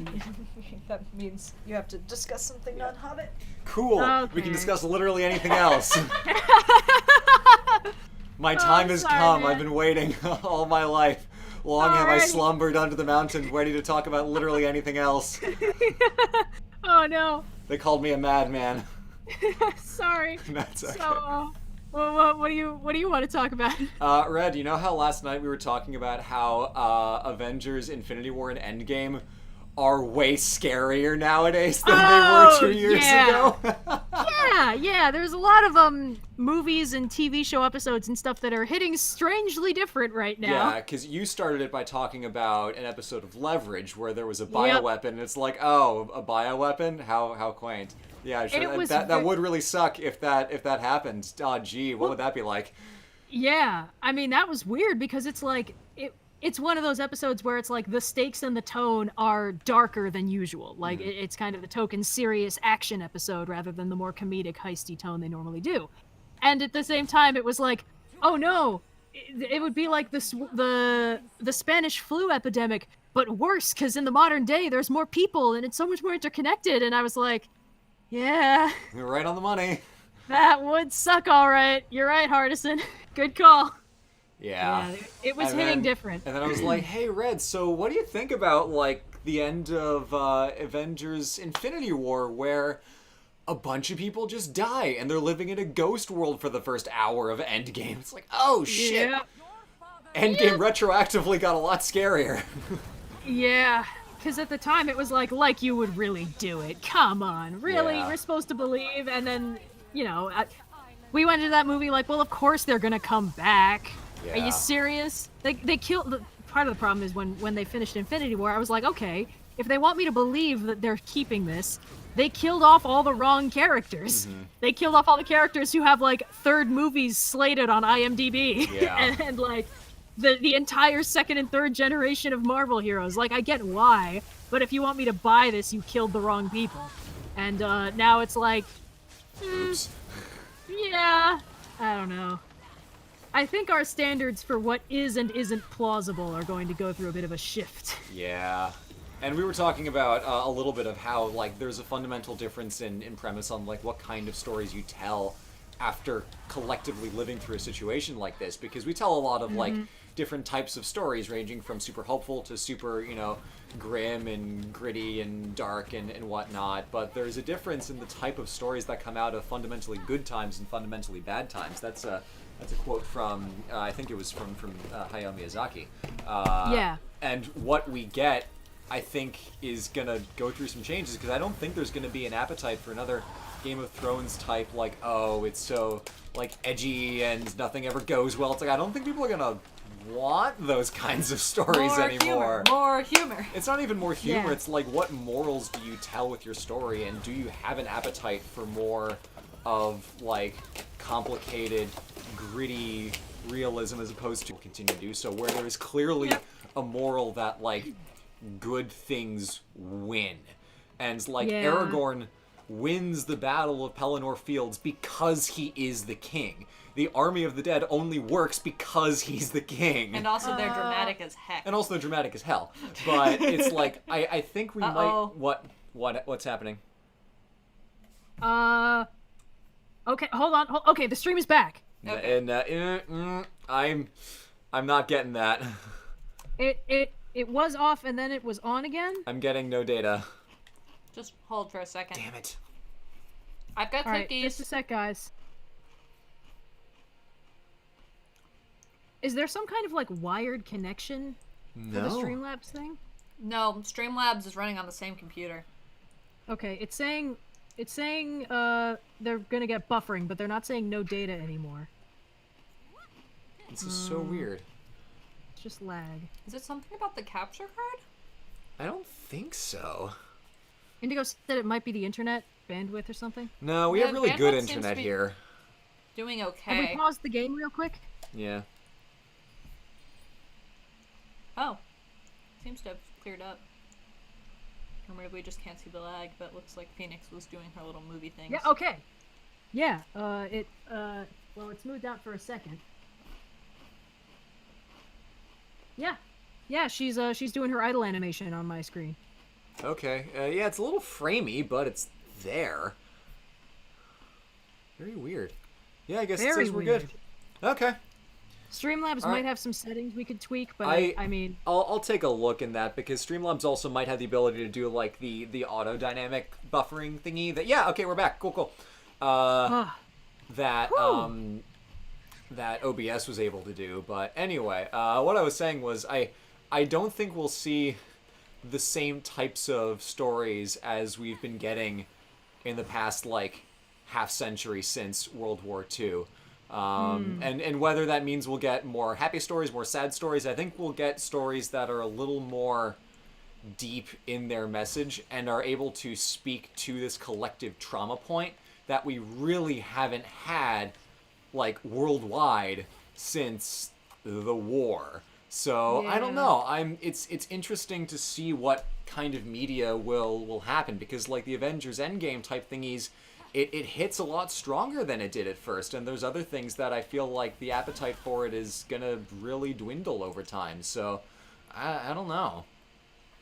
That means you have to discuss something non-Hobbit. Cool. Okay. We can discuss literally anything else. My time has come. man. I've been waiting all my life. Long have I slumbered under the mountain, ready to talk about literally anything else. Oh no. They called me a madman. Sorry. That's okay. So, what do you want to talk about? Red, you know how last night we were talking about how Avengers Infinity War and Endgame are way scarier nowadays than they were 2 years ago? Yeah, there's a lot of movies and TV show episodes and stuff that are hitting strangely different right now. Yeah, because you started it by talking about an episode of Leverage where there was a bioweapon, and it's like, oh, a bioweapon? How quaint. Yeah, sure. That would really suck if that happened. Oh, gee, what would that be like? Yeah, I mean, that was weird because it's like, it's one of those episodes where it's like the stakes and the tone are darker than usual. Like, it's kind of the token serious action episode rather than the more comedic, heisty tone they normally do. And at the same time, it was like, oh no, it would be like the Spanish flu epidemic, but worse, because in the modern day, there's more people and it's so much more interconnected. And I was like, yeah. You're right on the money. That would suck, all right. You're right, Hardison. Good call. Yeah, it was hitting different. And then I was like, hey, Red, so what do you think about, like, the end of Avengers Infinity War, where a bunch of people just die, and they're living in a ghost world for the first hour of Endgame. It's like, oh shit! Yeah. Endgame retroactively got a lot scarier. Yeah. Because at the time it was like you would really do it. Come on, really? Yeah. We're supposed to believe, and then we went into that movie like, well, of course they're gonna come back. Are Yeah. you serious? They killed. Part of the problem is when they finished Infinity War, I was like, okay, if they want me to believe that they're keeping this, they killed off all the wrong characters. Mm-hmm. They killed off all the characters who have like third movies slated on IMDb. Yeah. and like the entire second and third generation of Marvel heroes. Like, I get why, but if you want me to buy this, you killed the wrong people. And now it's like, Oops. yeah, I don't know. I think our standards for what is and isn't plausible are going to go through a bit of a shift. Yeah. And we were talking about a little bit of how, like, there's a fundamental difference in premise on, like, what kind of stories you tell after collectively living through a situation like this. Because we tell a lot of, like, different types of stories, ranging from super hopeful to super, grim and gritty and dark and whatnot. But there's a difference in the type of stories that come out of fundamentally good times and fundamentally bad times. That's a quote from, I think it was from Hayao Miyazaki. Yeah. And what we get, I think, is going to go through some changes, because I don't think there's going to be an appetite for another Game of Thrones type, like, oh, it's so, like, edgy and nothing ever goes well. It's like, I don't think people are going to want those kinds of stories anymore. More humor. It's not even more humor. Yeah. It's like, what morals do you tell with your story, and do you have an appetite for more of, like, complicated, gritty realism as opposed to continue to do so, where there is clearly a moral that, like, good things win. And, like, Yeah. Aragorn wins the Battle of Pelennor Fields because he is the king. The Army of the Dead only works because he's the king. And also they're dramatic as heck. And also they're dramatic as hell. But it's like, I think we might... What's happening? Okay, hold on. Okay, the stream is back. Okay. And I'm not getting that. It was off and then it was on again. I'm getting no data. Just hold for a second. Damn it. I've got All right, cookies. just a sec, guys. Is there some kind of like wired connection for the No. Streamlabs thing? No, Streamlabs is running on the same computer. Okay, it's saying they're gonna get buffering, but they're not saying no data anymore. This is so weird. It's just lag. Is it something about the capture card? I don't think so. Indigo said it might be the internet bandwidth or something. No, we The have really good bandwidth seems to internet be- here. Doing Have okay. we paused the game real quick? Yeah. Oh. Seems to have cleared up. Or maybe we just can't see the lag, but it looks like Phoenix was doing her little movie things. Yeah. Okay. Yeah. Well, it's moved out for a second. Yeah. Yeah. She's doing her idle animation on my screen. Okay. Yeah, it's a little framey, but it's there. Very weird. Yeah, I guess it Very says we're weird. good. Okay. Streamlabs All might right. have some settings we could tweak, but I- I mean, I'll take a look in that, because Streamlabs also might have the ability to do, like, the auto dynamic buffering thingy. That okay, we're back. Cool. That Whew. that OBS was able to do. But anyway, what I was saying was I don't think we'll see the same types of stories as we've been getting in the past, like, half century since World War II. And whether that means we'll get more happy stories, more sad stories, I think we'll get stories that are a little more deep in their message and are able to speak to this collective trauma point that we really haven't had, like, worldwide since the war. So I don't Yeah. know. It's interesting to see what kind of media will happen, because, like, the Avengers Endgame type thingies, it hits a lot stronger than it did at first, and there's other things that I feel like the appetite for it is gonna really dwindle over time. So I don't know.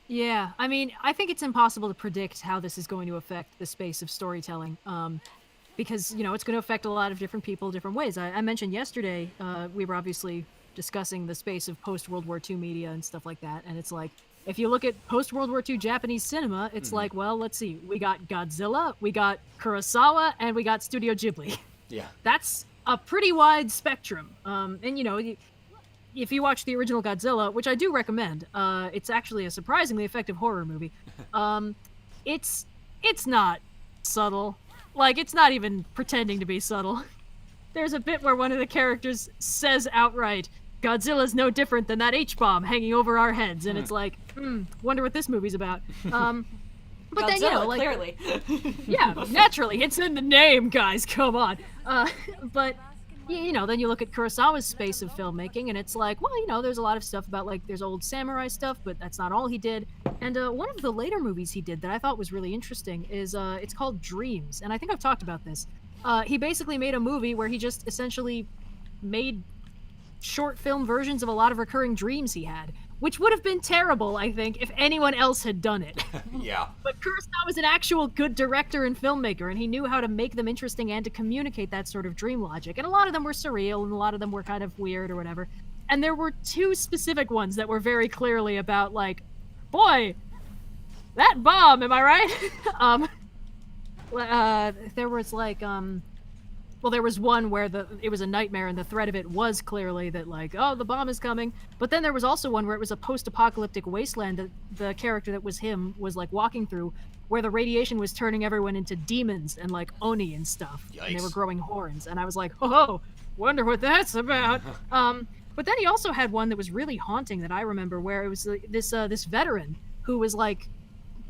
yeah. I mean, I think it's impossible to predict how this is going to affect the space of storytelling. Because it's going to affect a lot of different people different ways. I mentioned yesterday we were obviously discussing the space of post World War II media and stuff like that, and it's like If you look at post-World War II Japanese cinema, it's like, well, let's see. We got Godzilla, we got Kurosawa, and we got Studio Ghibli. Yeah. That's a pretty wide spectrum. And, you know, if you watch the original Godzilla, which I do recommend, it's actually a surprisingly effective horror movie. It's not subtle. Like, it's not even pretending to be subtle. There's a bit where one of the characters says outright, Godzilla's no different than that H-bomb hanging over our heads, and it's like, wonder what this movie's about. But Godzilla, then, you know, like, clearly. yeah, naturally, it's in the name, guys, come on. But, you know, then you look at Kurosawa's space of filmmaking, and it's like, well, you know, there's a lot of stuff about, like, there's old samurai stuff, but that's not all he did. And one of the later movies he did that I thought was really interesting is, it's called Dreams, and I think I've talked about this. He basically made a movie where he just essentially made short film versions of a lot of recurring dreams he had, which would have been terrible, I think, if anyone else had done it. Yeah. But Kurosawa was an actual good director and filmmaker, and he knew how to make them interesting and to communicate that sort of dream logic. And a lot of them were surreal, and a lot of them were kind of weird or whatever. And there were two specific ones that were very clearly about, like, boy, that bomb, am I right? There was, like, well, there was one where it was a nightmare, and the threat of it was clearly that, like, oh, the bomb is coming. But then there was also one where it was a post-apocalyptic wasteland that the character that was him was, like, walking through, where the radiation was turning everyone into demons and, like, oni and stuff. Yikes. And they were growing horns. And I was like, oh, wonder what that's about. But then he also had one that was really haunting that I remember, where it was this veteran who was, like,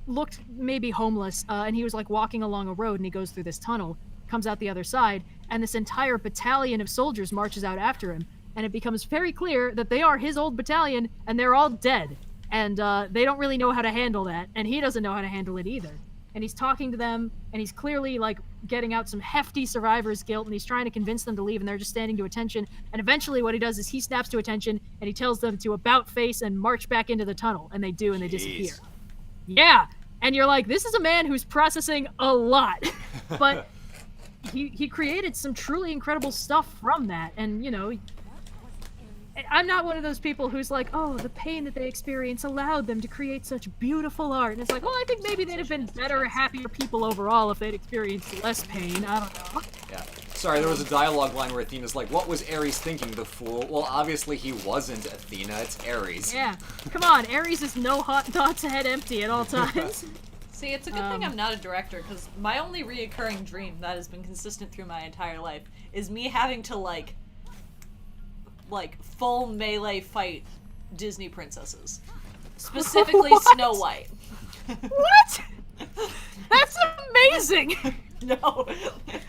looked maybe homeless, and he was, like, walking along a road, and he goes through this tunnel, comes out the other side, and this entire battalion of soldiers marches out after him, and it becomes very clear that they are his old battalion, and they're all dead, and they don't really know how to handle that, and he doesn't know how to handle it either. And he's talking to them, and he's clearly, like, getting out some hefty survivor's guilt, and he's trying to convince them to leave, and they're just standing to attention, and eventually what he does is he snaps to attention, and he tells them to about face and march back into the tunnel, and they do, and they disappear. Yeah, and you're like, this is a man who's processing a lot, but he created some truly incredible stuff from that. And, you know, I'm not one of those people who's like, oh, the pain that they experience allowed them to create such beautiful art. And it's like, well, I think maybe they'd have been better, happier people overall if they'd experienced less pain. I don't know. Yeah. Sorry, there was a dialogue line where Athena's like, what was Ares thinking, the fool? Well, obviously he wasn't, Athena. It's Ares. Yeah. Come on, Ares is no hot thoughts head empty at all times. See, it's a good thing I'm not a director, because my only reoccurring dream that has been consistent through my entire life is me having to, like full melee fight Disney princesses. Specifically Snow White. What? That's amazing! No.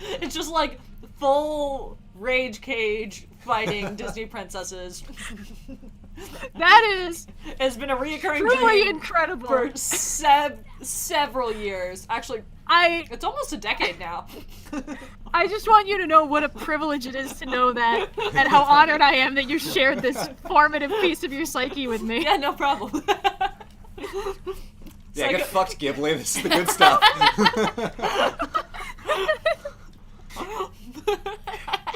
It's just, like, full rage cage fighting Disney princesses. That is has been a reoccurring truly dream incredible for several years. Actually, it's almost a decade now. I just want you to know what a privilege it is to know that, and how honored I am that you shared this formative piece of your psyche with me. Yeah, no problem. Yeah, get fucked, Ghibli. This is the good stuff.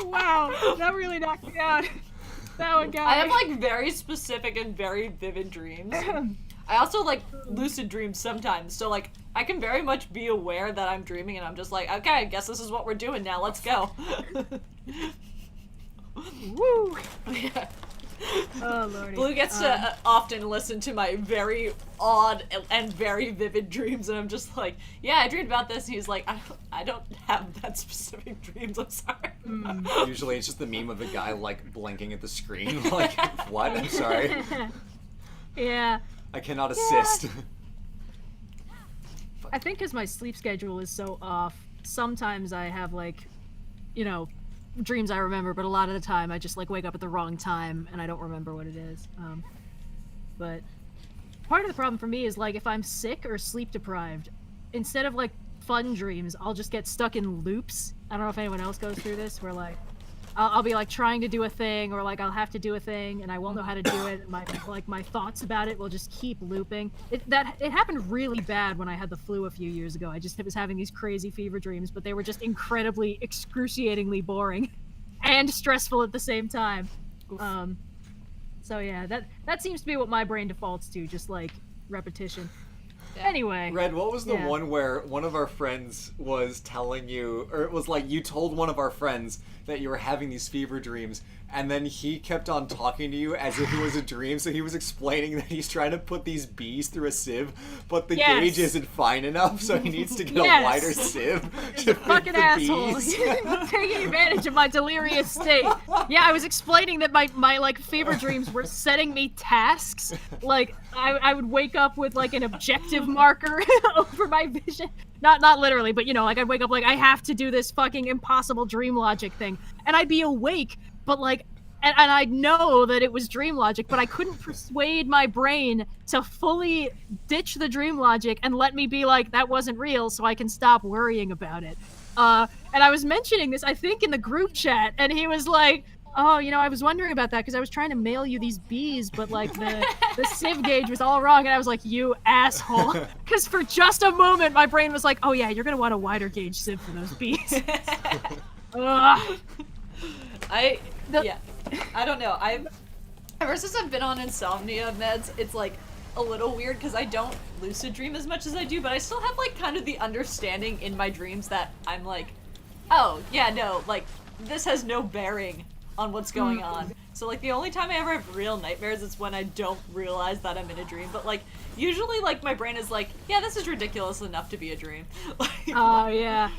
Wow, that really knocked me out. That one got I me. have, like, very specific and very vivid dreams. I also, like, lucid dreams sometimes, so, like, I can very much be aware that I'm dreaming, and I'm just like, okay, I guess this is what we're doing now, let's go. Woo! Yeah. Oh, Lordy. Blue gets to often listen to my very odd and very vivid dreams, and I'm just like, yeah, I dreamed about this, and he's like, I don't have that specific dreams, I'm sorry. Usually it's just the meme of the guy, like, blinking at the screen. Like, what? I'm sorry. Yeah. I cannot assist. I think because my sleep schedule is so off, sometimes I have, like, you know, dreams I remember, but a lot of the time I just, like, wake up at the wrong time and I don't remember what it is. But part of the problem for me is, like, if I'm sick or sleep deprived, instead of, like, fun dreams, I'll just get stuck in loops. I don't know if anyone else goes through this, where, like, I'll be, like, trying to do a thing, or, like, I'll have to do a thing and I won't know how to do it. My thoughts about it will just keep looping. It happened really bad when I had the flu a few years ago. I just was having these crazy fever dreams, but they were just incredibly, excruciatingly boring and stressful at the same time. So yeah, that seems to be what my brain defaults to, just, like, repetition. Yeah. Anyway. Red, what was the Yeah. one where one of our friends was telling you, or it was like you told one of our friends that you were having these fever dreams, and then he kept on talking to you as if it was a dream, so he was explaining that he's trying to put these bees through a sieve, but the Yes. gauge isn't fine enough, so he needs to get Yes. a wider sieve to fit Fucking the asshole. bees. Taking advantage of my delirious state. Yeah, I was explaining that my like fever dreams were setting me tasks. Like I would wake up with like an objective marker over my vision. Not literally, but you know, like I'd wake up like I have to do this fucking impossible dream logic thing. And I'd be awake, but like and I'd know that it was dream logic, but I couldn't persuade my brain to fully ditch the dream logic and let me be like, that wasn't real, so I can stop worrying about it. And I was mentioning this, I think, in the group chat, and he was like, oh, you know, I was wondering about that because I was trying to mail you these bees, but like the sieve gauge was all wrong. And I was like, you asshole. Because for just a moment, my brain was like, oh yeah, you're going to want a wider gauge sieve for those bees. Ugh. Yeah. I don't know. Ever since I've been on insomnia meds, it's like a little weird because I don't lucid dream as much as I do, but I still have like kind of the understanding in my dreams that I'm like, oh, yeah, no, like this has no bearing on what's going on. So like the only time I ever have real nightmares is when I don't realize that I'm in a dream, but like usually like my brain is like, yeah, this is ridiculous enough to be a dream. Like, Oh, yeah.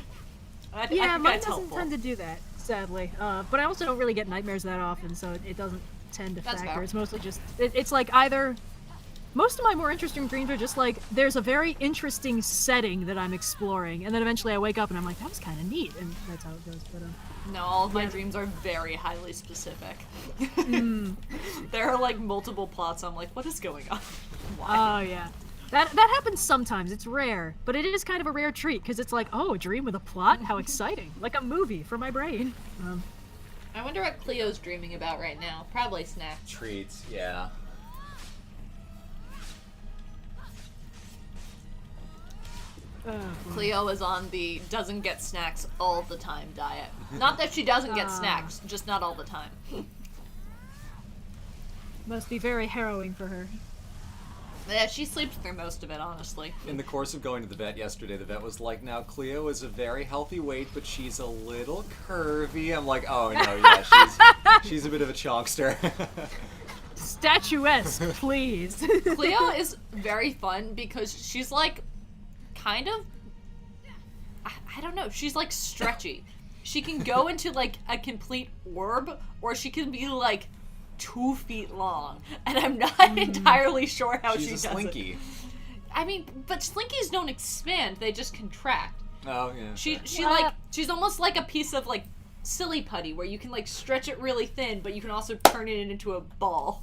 I Yeah, think mine that's doesn't helpful. tend to do that, sadly. But I also don't really get nightmares that often, so it doesn't tend to That's factor. fair. It's mostly just, it's like either, most of my more interesting dreams are just like, there's a very interesting setting that I'm exploring, and then eventually I wake up and I'm like, that was kind of neat, and that's how it goes. But No, all of my Yeah. dreams are very highly specific. There are like multiple plots. I'm like, what is going on? Why? oh yeah. That happens sometimes. It's rare, but it is kind of a rare treat because it's like, oh, a dream with a plot? How exciting! Like a movie for my brain. I wonder what Cleo's dreaming about right now. Probably snacks. Treats, yeah. Cleo is on the doesn't get snacks all the time diet. Not that she doesn't get snacks, just not all the time. Must be very harrowing for her. Yeah, she sleeps through most of it, honestly. In the course of going to the vet yesterday, the vet was like, now Cleo is a very healthy weight, but she's a little curvy. I'm like, oh no, yeah, she's a bit of a chonkster. Statuesque, please. Cleo is very fun because she's like kind of I don't know, she's like stretchy. She can go into like a complete orb, or she can be like 2 feet long, and I'm not entirely sure how she She's does a slinky. it. I mean, but slinkies don't expand; they just contract. Oh yeah. She Yeah. like she's almost like a piece of like silly putty where you can like stretch it really thin, but you can also turn it into a ball.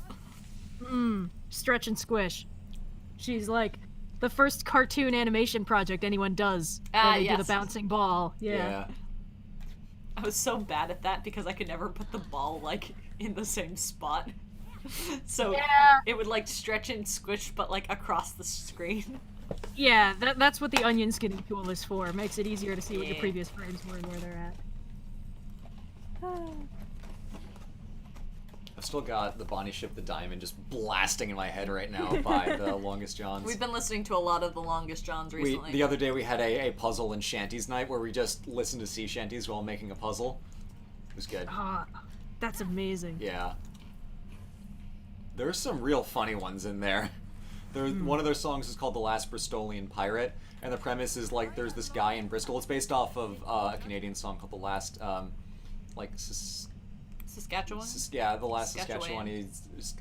Stretch and squish. She's like the first cartoon animation project anyone does. Where they do yes. the bouncing ball. Yeah. I was so bad at that because I could never put the ball like in the same spot. So Yeah. it would like stretch and squish but like across the screen. Yeah, that's what the onion skinning tool is for. Makes it easier to see what your Yeah. previous frames were and where they're at. I've still got the Bonnie Ship the Diamond just blasting in my head right now by the Longest Johns. We've been listening to a lot of the Longest Johns recently. The other day we had a puzzle and shanties night where we just listened to sea shanties while making a puzzle. It was good. Ah, that's amazing. Yeah. There's some real funny ones in there. One of their songs is called The Last Bristolian Pirate, and the premise is like there's this guy in Bristol. It's based off of a Canadian song called The Last, Saskatchewan? The Last Saskatchewan. Is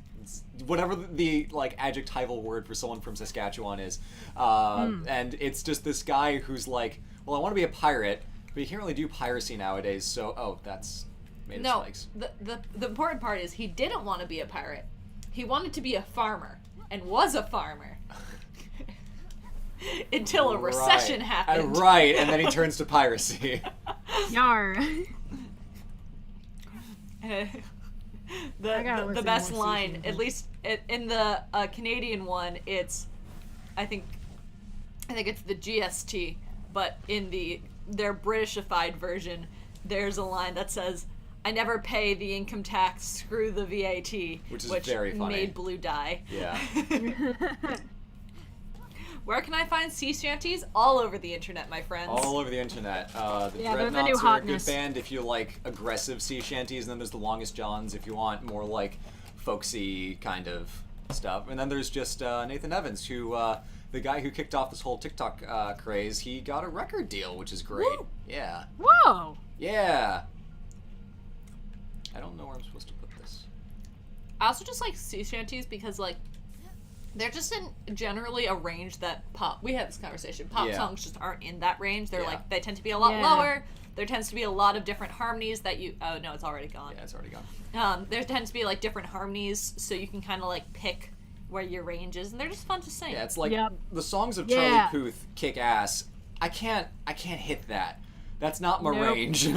whatever the like adjectival word for someone from Saskatchewan is, and it's just this guy who's like, well, I want to be a pirate, but you can't really do piracy nowadays. So that's made of No, spikes. the important part is he didn't want to be a pirate. He wanted to be a farmer, and was a farmer. Until a recession happened. Right, and then he turns to piracy. Yar. the gotta the listen best more line, seasons. at least in the Canadian one, it's I think it's the GST, but in their Britishified version, there's a line that says, "I never pay the income tax, screw the VAT," Which is very funny. made Blue die. Yeah. Where can I find sea shanties? All over the internet, my friends. All over the internet. The Yeah, they're the Dreadnoughts new are a good hotness. band if you like aggressive sea shanties, and then there's the Longest Johns if you want more like folksy kind of stuff. And then there's just Nathan Evans, who the guy who kicked off this whole TikTok craze. He got a record deal, which is great. Woo. Yeah. Whoa! Yeah. I don't know where I'm supposed to put this. I also just like sea shanties because like they're just in generally a range that we had this conversation. Pop Yeah. songs just aren't in that range. They're Yeah. like they tend to be a lot Yeah. lower. There tends to be a lot of different harmonies that you oh no, it's already gone. Yeah, it's already gone. There tends to be like different harmonies, so you can kind of like pick where your range is, and they're just fun to sing. Yeah, it's like Yep. the songs of Yeah. Charlie Puth kick ass. I can't hit that. That's not my Nope. range.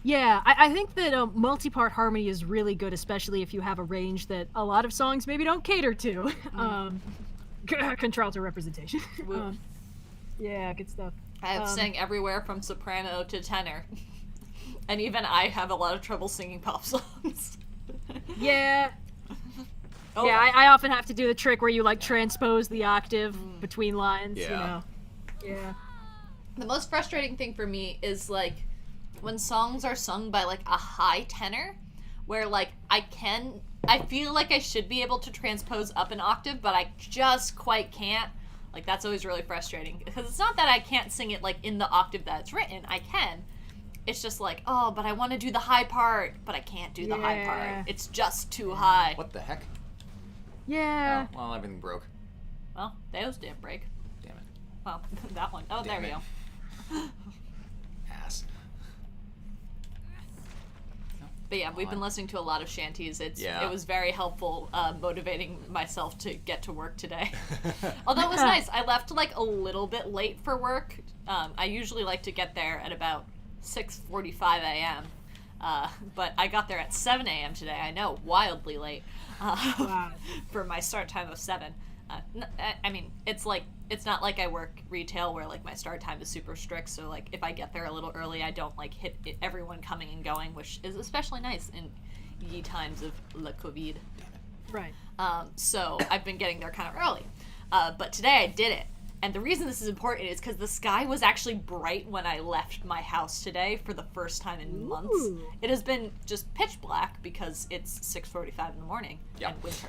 Yeah, I think that multi-part harmony is really good, especially if you have a range that a lot of songs maybe don't cater to. Contralto representation. Woo. Yeah, good stuff. I have sang everywhere from soprano to tenor, and even I have a lot of trouble singing pop songs. Yeah. Oh, Yeah, I often have to do the trick where you like transpose the octave between lines, you Yeah. know. Yeah. The most frustrating thing for me is like when songs are sung by like a high tenor, where like I feel like I should be able to transpose up an octave, but I just quite can't. Like that's always really frustrating because it's not that I can't sing it like in the octave that it's written. I can. It's just like, oh, but I want to do the high part, but I can't do the high Yeah. part. It's just too high. What the heck? Yeah. Oh, well, everything broke. Well, those didn't break. Damn it. Well, that one. Oh, Damn there we it. go. Ass. But yeah, we've been listening to a lot of shanties. It was very helpful motivating myself to get to work today. Although it was nice. I left like a little bit late for work. I usually like to get there at about 6:45 a.m. But I got there at 7 a.m. today. I know, wildly late Wow. for my start time of 7. I mean, it's not like I work retail where like my start time is super strict. So like if I get there a little early, I don't like hit everyone coming and going, which is especially nice in ye times of la COVID. Right. So I've been getting there kind of early. But today I did it. And the reason this is important is because the sky was actually bright when I left my house today for the first time in months. Ooh. It has been just pitch black because it's 6:45 in the morning Yep. and winter.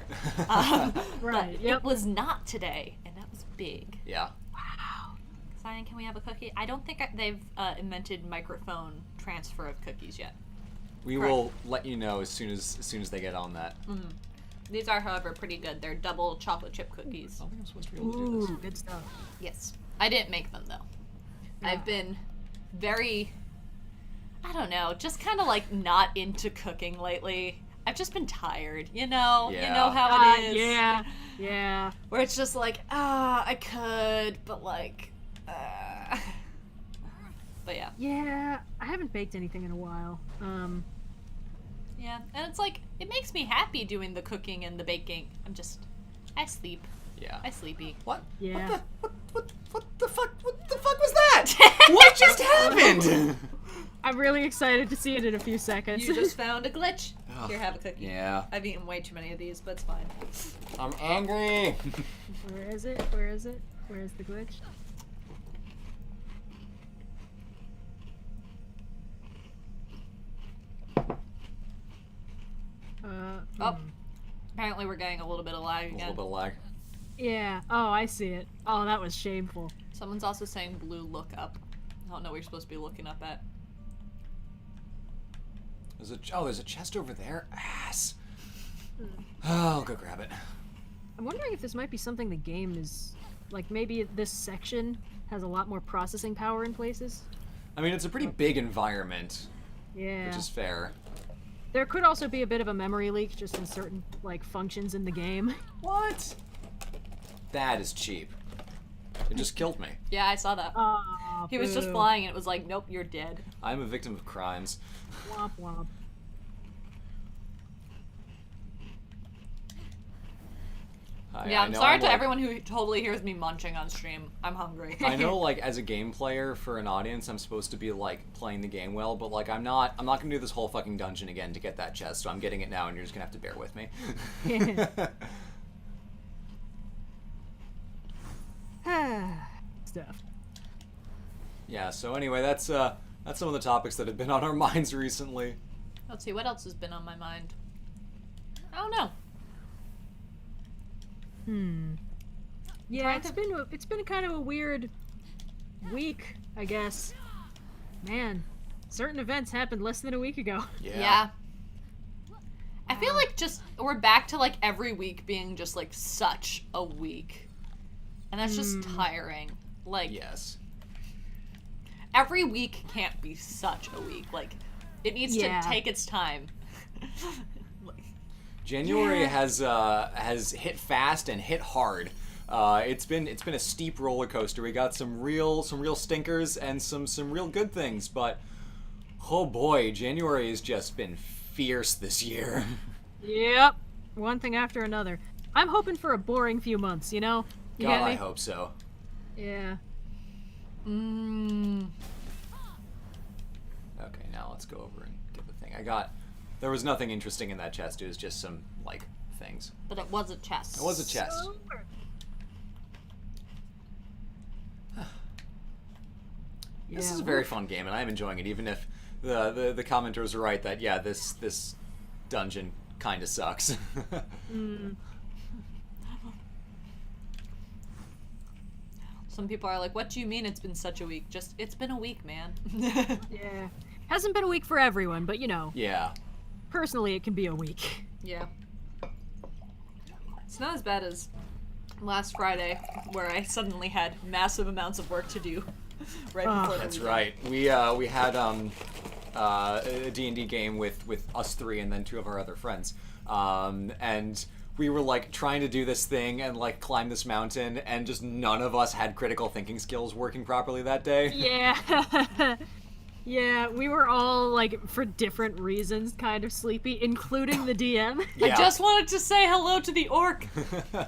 Right, But yep. it was not today, and that was big. Yeah. Wow. Zion, can we have a cookie? I don't think they've invented microphone transfer of cookies yet. We will let you know as soon as they get on that. These are, however, pretty good. They're double chocolate chip cookies. I don't think I'm supposed to be able to do this. Ooh, good stuff. Yes. I didn't make them, though. I've been very, I don't know, just kind of like not into cooking lately. I've just been tired, you know? Yeah. You know how it is. Yeah. Yeah. Where it's just like, I could, but like, But yeah. Yeah. I haven't baked anything in a while. Yeah. And it's like, it makes me happy doing the cooking and the baking. I sleep. Yeah. I sleepy. What? Yeah. What the fuck was that? What just happened? I'm really excited to see it in a few seconds. You just found a glitch. Ugh. Here, have a cookie. Yeah. I've eaten way too many of these, but it's fine. I'm angry. Where is it? Where is it? Where's the glitch? Oh. Apparently we're getting a little bit of lag A again. little bit of lag. Yeah. Oh, I see it. Oh, that was shameful. Someone's also saying blue look up. I don't know what you're supposed to be looking up at. There's a chest over there. Ass. I'll go grab it. I'm wondering if this might be something the game is like. Maybe this section has a lot more processing power in places. I mean, it's a pretty big environment, Yeah. which is fair. There could also be a bit of a memory leak just in certain like functions in the game. What? That is cheap. It just killed me. Yeah, I saw that. Oh, He was just boo. flying and it was like, nope, you're dead. I'm a victim of crimes. Womp womp. Yeah, I I'm know sorry to like- everyone who totally hears me munching on stream. I'm hungry. I know, like, as a game player for an audience, I'm supposed to be like playing the game well, but like I'm not gonna do this whole fucking dungeon again to get that chest. So I'm getting it now, and you're just gonna have to bear with me. stuff. Yeah, so anyway, that's some of the topics that have been on our minds recently. Let's see, what else has been on my mind? I don't know. Yeah, it's been kind of a weird week, I guess. Man, certain events happened less than a week ago. Yeah. I feel like just we're back to like every week being just like such a week. And that's just tiring. Like Yes. every week can't be such a week. Like it needs to take its time. January has hit fast and hit hard. It's been a steep roller coaster. We got some real stinkers and some real good things, but oh boy, January has just been fierce this year. Yep, one thing after another. I'm hoping for a boring few months, you know? You God, get me? I hope so. Yeah. Okay, now let's go over and get the thing. There was nothing interesting in that chest. It was just some, like, things. But it was a chest. It was a chest. This is a very fun game, and I'm enjoying it, even if the commenters are right that, yeah, this dungeon kind of sucks. Some people are like, what do you mean it's been such a week? Just, it's been a week, man. Yeah. Hasn't been a week for everyone, but you know. Yeah. Personally, it can be a week. Yeah. It's not as bad as last Friday, where I suddenly had massive amounts of work to do right before the That's weekend. right. We had a D&D game with us three and then two of our other friends. And we were like trying to do this thing and like climb this mountain, and just none of us had critical thinking skills working properly that day. Yeah. Yeah, we were all, like, for different reasons, kind of sleepy, including the DM. Yeah. I just wanted to say hello to the orc.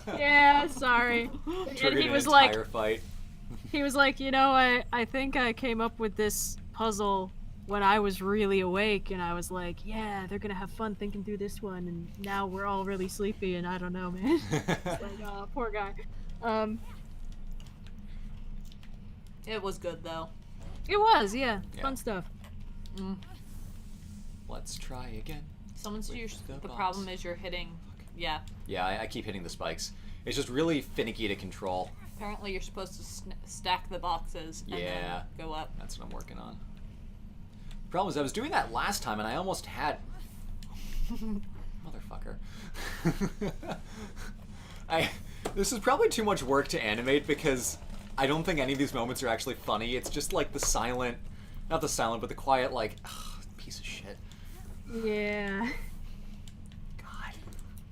Yeah, sorry. Triggered And he was an like, entire fight. he was like, you know, I think I came up with this puzzle when I was really awake, and I was like, yeah, they're gonna have fun thinking through this one, and now we're all really sleepy, and I don't know, man. It's like, oh, poor guy. It was good, though. It was, yeah. Yeah. Fun stuff. Let's try again. Someone's the the boss. problem is you're hitting. Yeah. Yeah, I keep hitting the spikes. It's just really finicky to control. Apparently, you're supposed to stack the boxes and Yeah. then go up. That's what I'm working on. The problem is I was doing that last time and I almost had... Motherfucker. This is probably too much work to animate because I don't think any of these moments are actually funny. It's just like the silent... Not the silent, but the quiet, like... piece of shit. Yeah. God.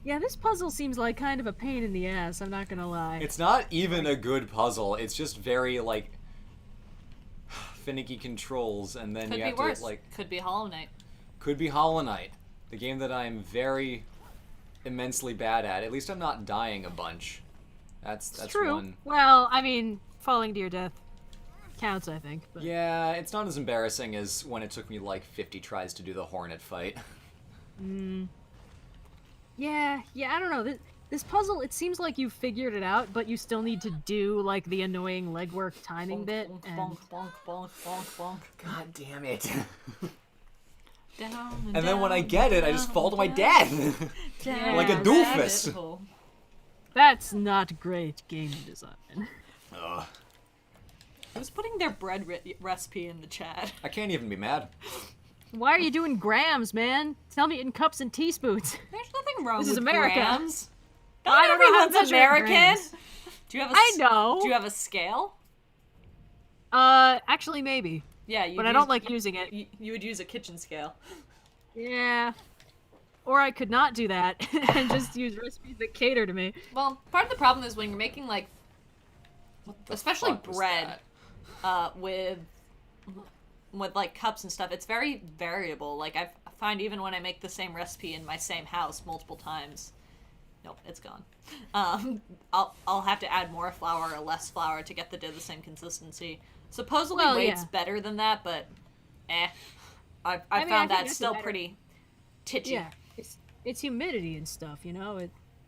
Yeah, this puzzle seems like kind of a pain in the ass, I'm not gonna lie. It's not even a good puzzle. It's just very, like... finicky controls, and then Could you be have worse. to, like... Could be Hollow Knight. Could be Hollow Knight, the game that I'm very immensely bad at. At least I'm not dying a bunch. That's true. one. Well, I mean, falling to your death counts, I think. But... Yeah, it's not as embarrassing as when it took me like 50 tries to do the Hornet fight. Yeah, I don't know. This puzzle, it seems like you figured it out, but you still need to do, like, the annoying legwork timing Bonk, bit. bonk, and... bonk, bonk, bonk, bonk, bonk. God damn it. Down And then when I down, get it, I just down, fall to my down, death. down, like a rabbit doofus. hole. That's not great game design. Ugh. Who's putting their bread recipe in the chat? I can't even be mad. Why are you doing grams, man? Tell me in cups and teaspoons. There's nothing wrong This with is America. grams. I Not don't know how to everyone's measure American. grams. Do you have I know. Do you have a scale? Actually, maybe. Yeah, you. But I don't like using it. You would use a kitchen scale. Yeah. Or I could not do that and just use recipes that cater to me. Well, part of the problem is when you're making like, The especially fuck was bread, that? with like cups and stuff, it's very variable. Like I find even when I make the same recipe in my same house multiple times, nope, it's gone. I'll have to add more flour or less flour to get the dough the same consistency. Supposedly Well, weight's yeah. better than that, but I mean, found think that it's still better. pretty titchy. Yeah. It's humidity and stuff, you know?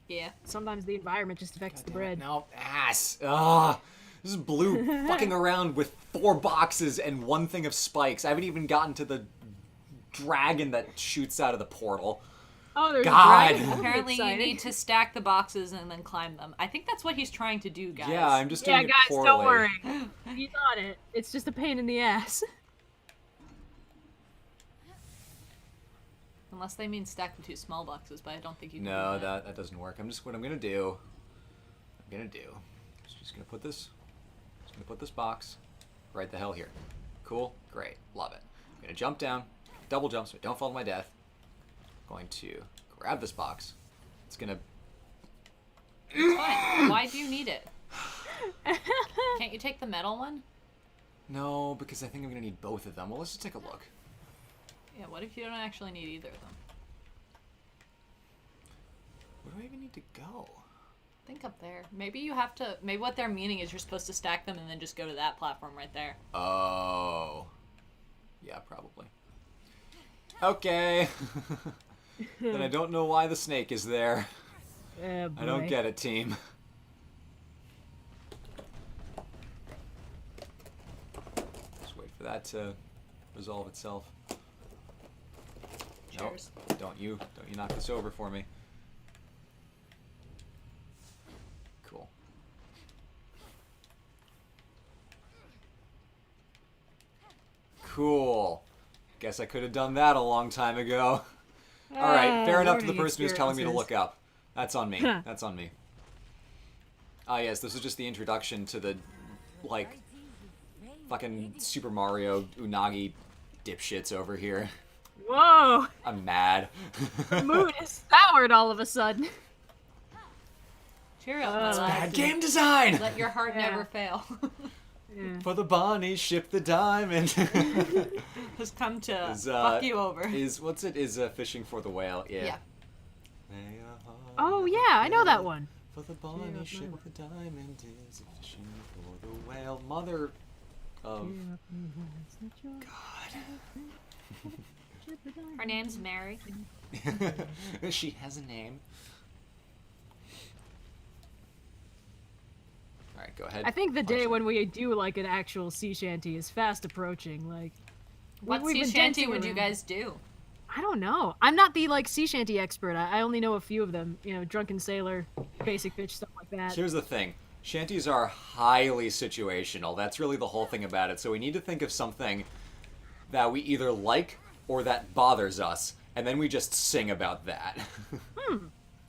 Yeah. Sometimes the environment just affects the bread. No, ass. Ugh. This is Blue fucking around with 4 boxes and 1 thing of spikes. I haven't even gotten to the dragon that shoots out of the portal. Oh, there's God. a dragon. Apparently, you Exciting. need to stack the boxes and then climb them. I think that's what he's trying to do, guys. Yeah, I'm just doing Yeah, it guys, poorly. don't worry. He's on it. It's just a pain in the ass. Unless they mean stack the 2 small boxes, but I don't think you can No, do that. that doesn't work. What I'm gonna do. Just gonna put this. Just gonna put this box right the hell here. Cool, great, love it. I'm gonna jump down, double jump so I don't fall to my death. Going to grab this box. It's gonna. It's fine. Why do you need it? Can't you take the metal one? No, because I think I'm gonna need both of them. Well, let's just take a look. Yeah, what if you don't actually need either of them? Where do I even need to go? Think up there. Maybe you have to. Maybe what they're meaning is you're supposed to stack them and then just go to that platform right there. Oh. Yeah, probably. Okay. Then I don't know why the snake is there. Oh, I don't boy. get it, team. Just wait for that to resolve itself. Cheers. Nope. Don't you knock this over for me. Cool. Cool. Guess I could have done that a long time ago. All right, fair enough to the learning person who's telling me to experiences. look up. That's on me. That's on me. Ah, yes, this is just the introduction to the, like, fucking Super Mario Unagi dipshits over here. Whoa! I'm mad. The mood is soured all of a sudden. Cheer up, my Bad lad. game design! Let your heart Yeah. never fail. Yeah. For the Bonnie, ship the diamond. Has come to Is, fuck you over. Is fishing for the whale? Yeah. Yeah. Oh yeah, I know that one. For the Bonnie, Yeah, ship no. the diamond is fishing for the whale. Mother of God. Her name's Mary. She has a name. All right, go ahead. I think the day Punch it. when we do like an actual sea shanty is fast approaching. Like, What we've sea been shanty dancing would you around. guys do? I don't know. I'm not the like sea shanty expert. I only know a few of them. You know, Drunken Sailor, Basic Bitch, stuff like that. Here's the thing. Shanties are highly situational. That's really the whole thing about it. So we need to think of something that we either like or that bothers us, and then we just sing about that.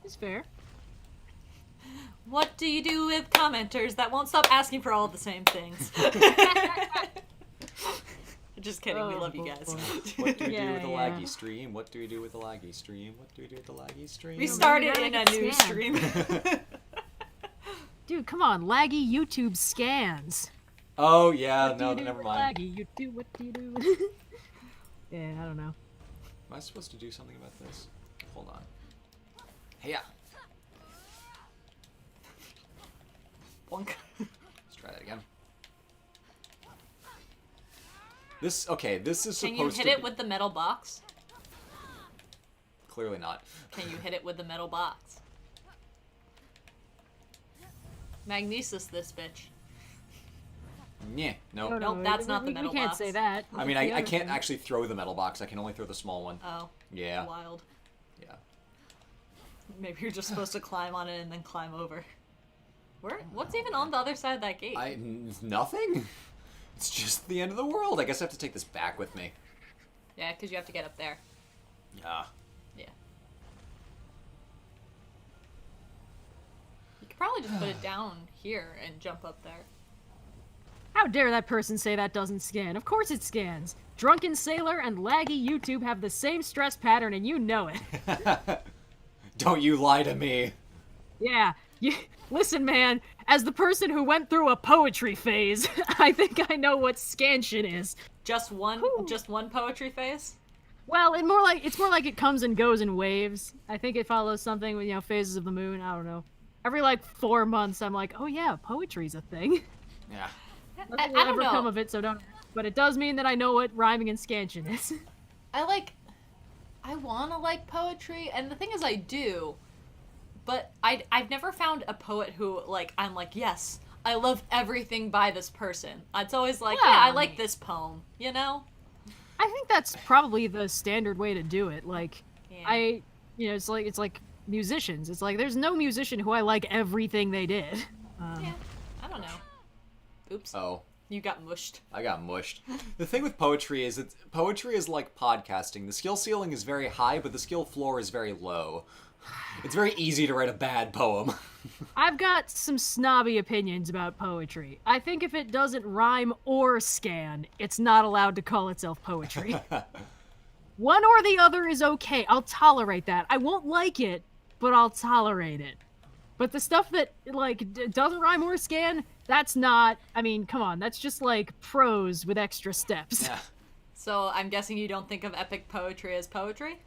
It's fair. What do you do with commenters that won't stop asking for all the same things? Just kidding, we Oh, love you guys. What do we do Yeah, with a yeah. laggy stream? What do we do with a laggy stream? What do we do with a laggy stream? We started Maybe in that a I new can scan. stream. Dude, come on, laggy YouTube scans. Oh yeah, What do no, you do never with mind. Laggy YouTube, what do you do? Yeah, I don't know. Am I supposed to do something about this? Hold on. Hey, yeah. Bonk. Let's try that again. This is Can you supposed hit to it be... with the metal box? Clearly not. Can you hit it with the metal box? Magnesis this bitch. Yeah, no. No, Nope, that's not the we metal can't box. say that. I mean, That's the I other can't thing. actually throw the metal box. I can only throw the small one. Oh, Yeah, wild. yeah. Maybe you're just supposed to climb on it and then climb over. What's even on the other side of that gate? Nothing? It's just the end of the world. I guess I have to take this back with me. Yeah, because you have to get up there. Yeah. Yeah. You could probably just put it down here and jump up there. How dare that person say that doesn't scan? Of course it scans. Drunken Sailor and laggy YouTube have the same stress pattern and you know it. Don't you lie to me. Yeah. Listen, man, as the person who went through a poetry phase, I think I know what scansion is. Just one Whew. poetry phase? Well, it's more like it comes and goes in waves. I think it follows something with, phases of the moon. I don't know. Every 4 months, I'm like, oh yeah, poetry's a thing. Yeah. Nothing I will don't ever know. come of it, so don't. But it does mean that I know what rhyming and scansion is. I wanna like poetry, and the thing is I do, but I've never found a poet who, I'm like, yes, I love everything by this person. It's always like, Yeah. yeah, I like this poem, you know? I think that's probably the standard way to do it. Like, Yeah. it's like musicians. It's like there's no musician who I like everything they did. Yeah. I don't know. Oops. Oh. You got mushed. I got mushed. The thing with poetry is that poetry is like podcasting. The skill ceiling is very high, but the skill floor is very low. It's very easy to write a bad poem. I've got some snobby opinions about poetry. I think if it doesn't rhyme or scan, it's not allowed to call itself poetry. One or the other is okay. I'll tolerate that. I won't like it, but I'll tolerate it. But the stuff that, like, doesn't rhyme or scan, that's not... I mean, come on. That's just, like, prose with extra steps. Yeah. So I'm guessing you don't think of epic poetry as poetry?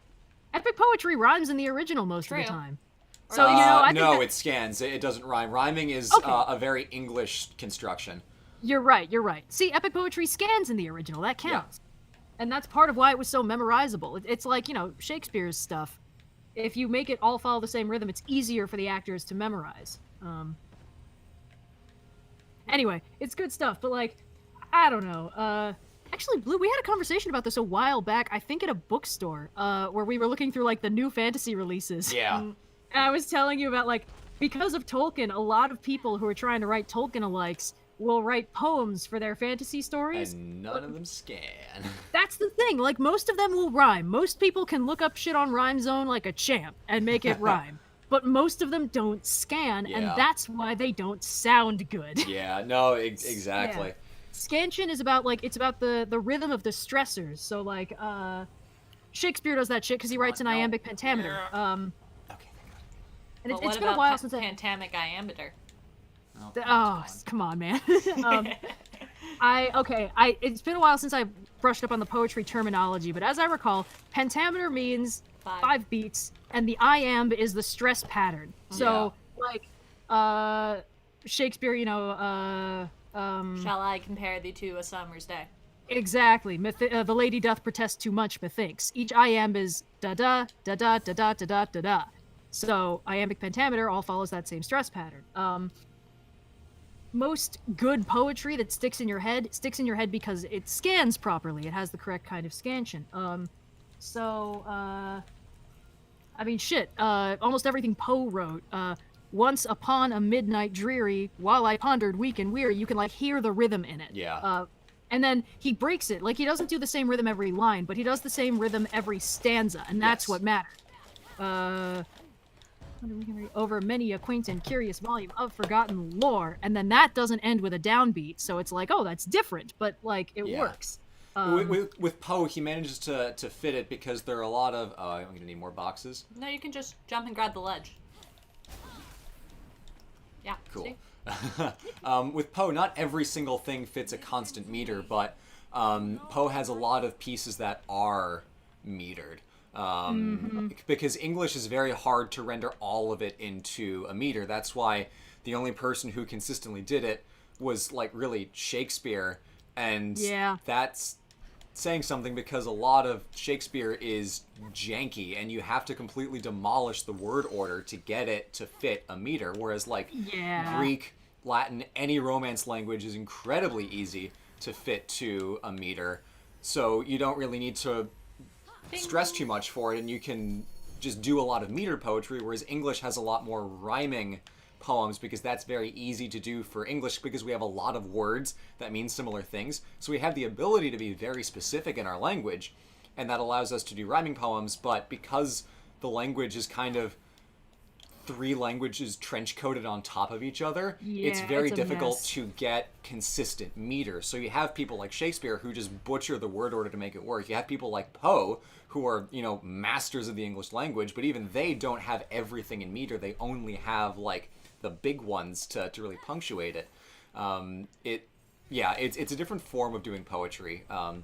Epic poetry rhymes in the original most of the True. time. So, I think no, that- it scans. It doesn't rhyme. Rhyming is Okay. a very English construction. You're right. See, epic poetry scans in the original. That counts. And that's part of why it was so memorizable. It's like, Shakespeare's stuff. If you make it all follow the same rhythm, it's easier for the actors to memorize. Anyway, it's good stuff, but, like, I don't know. Actually, Blue, we had a conversation about this a while back, I think at a bookstore, where we were looking through, like, the new fantasy releases. Yeah. And I was telling you about, like, because of Tolkien, a lot of people who are trying to write Tolkien-alikes will write poems for their fantasy stories. And none of them scan. That's the thing. Like, most of them will rhyme. Most people can look up shit on Rhyme Zone like a champ and make it rhyme. But most of them don't scan, and Yeah. that's why they don't sound good. Yeah, no, exactly. Yeah. Scansion is about, like, it's about the rhythm of the stressors. So, like, Shakespeare does that shit because he writes an iambic pentameter. Okay, thank God. And But it's what been a about while since I... pantamic iambic? Oh, come on, man. It's been a while since I brushed up on the poetry terminology, but as I recall, pentameter means 5 beats, and the iamb is the stress pattern. So, like, Shakespeare, Shall I compare thee to a summer's day? exactly. The lady doth protest too much, methinks. Each iamb is da-da, da-da, da-da, da-da, da-da. So, iambic pentameter all follows that same stress pattern. Most good poetry that sticks in your head because it scans properly. It has the correct kind of scansion. I mean, shit. Almost everything Poe wrote. Once upon a midnight dreary, while I pondered weak and weary, you can, like, hear the rhythm in it. Yeah. And then he breaks it. Like, he doesn't do the same rhythm every line, but he does the same rhythm every stanza, and that's Yes. what matters. Over many a quaint and curious volume of forgotten lore, and then that doesn't end with a downbeat, so it's like, oh, that's different, but, like, it Yeah. works. With Poe, he manages to fit it because there are a lot of... I'm going to need more boxes. No, you can just jump and grab the ledge. Yeah, Cool. see? With Poe, not every single thing fits a constant meter, but Poe has a lot of pieces that are metered. Because English is very hard to render all of it into a meter. That's why the only person who consistently did it was, like, really Shakespeare. And Yeah. that's saying something because a lot of Shakespeare is janky and you have to completely demolish the word order to get it to fit a meter. Whereas, like, Yeah. Greek, Latin, any Romance language is incredibly easy to fit to a meter. So you don't really need to stress too much for it, and you can just do a lot of meter poetry, whereas English has a lot more rhyming poems because that's very easy to do for English because we have a lot of words that mean similar things. So we have the ability to be very specific in our language, and that allows us to do rhyming poems, but because the language is kind of 3 languages trench-coated on top of each other, it's Yeah, very it's a difficult mess. to get consistent meter. So you have people like Shakespeare who just butcher the word order to make it work. You have people like Poe who are, masters of the English language, but even they don't have everything in meter. They only have, like, the big ones to really punctuate it. It's a different form of doing poetry in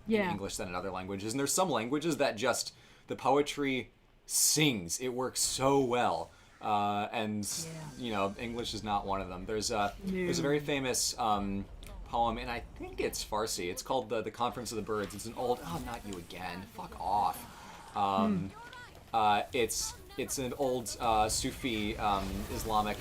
English than in other languages. And there's some languages that just, the poetry sings. It works so well. English is not one of them. There's a very famous poem, and I think it's Farsi. It's called the Conference of the Birds. It's an old... Oh, not you again. Fuck off. It's it's an old Sufi Islamic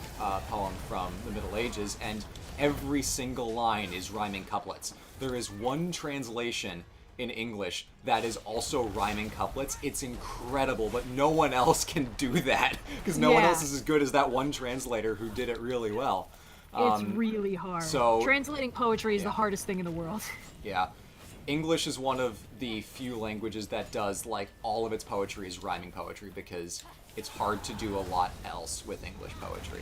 poem from the Middle Ages, and every single line is rhyming couplets. There is one translation in English that is also rhyming couplets. It's incredible, but no one else can do that because no one else is as good as that one translator who did it really well. It's really hard. So translating poetry is the hardest thing in the world. Yeah. English is one of the few languages that does, like, all of its poetry is rhyming poetry because it's hard to do a lot else with English poetry.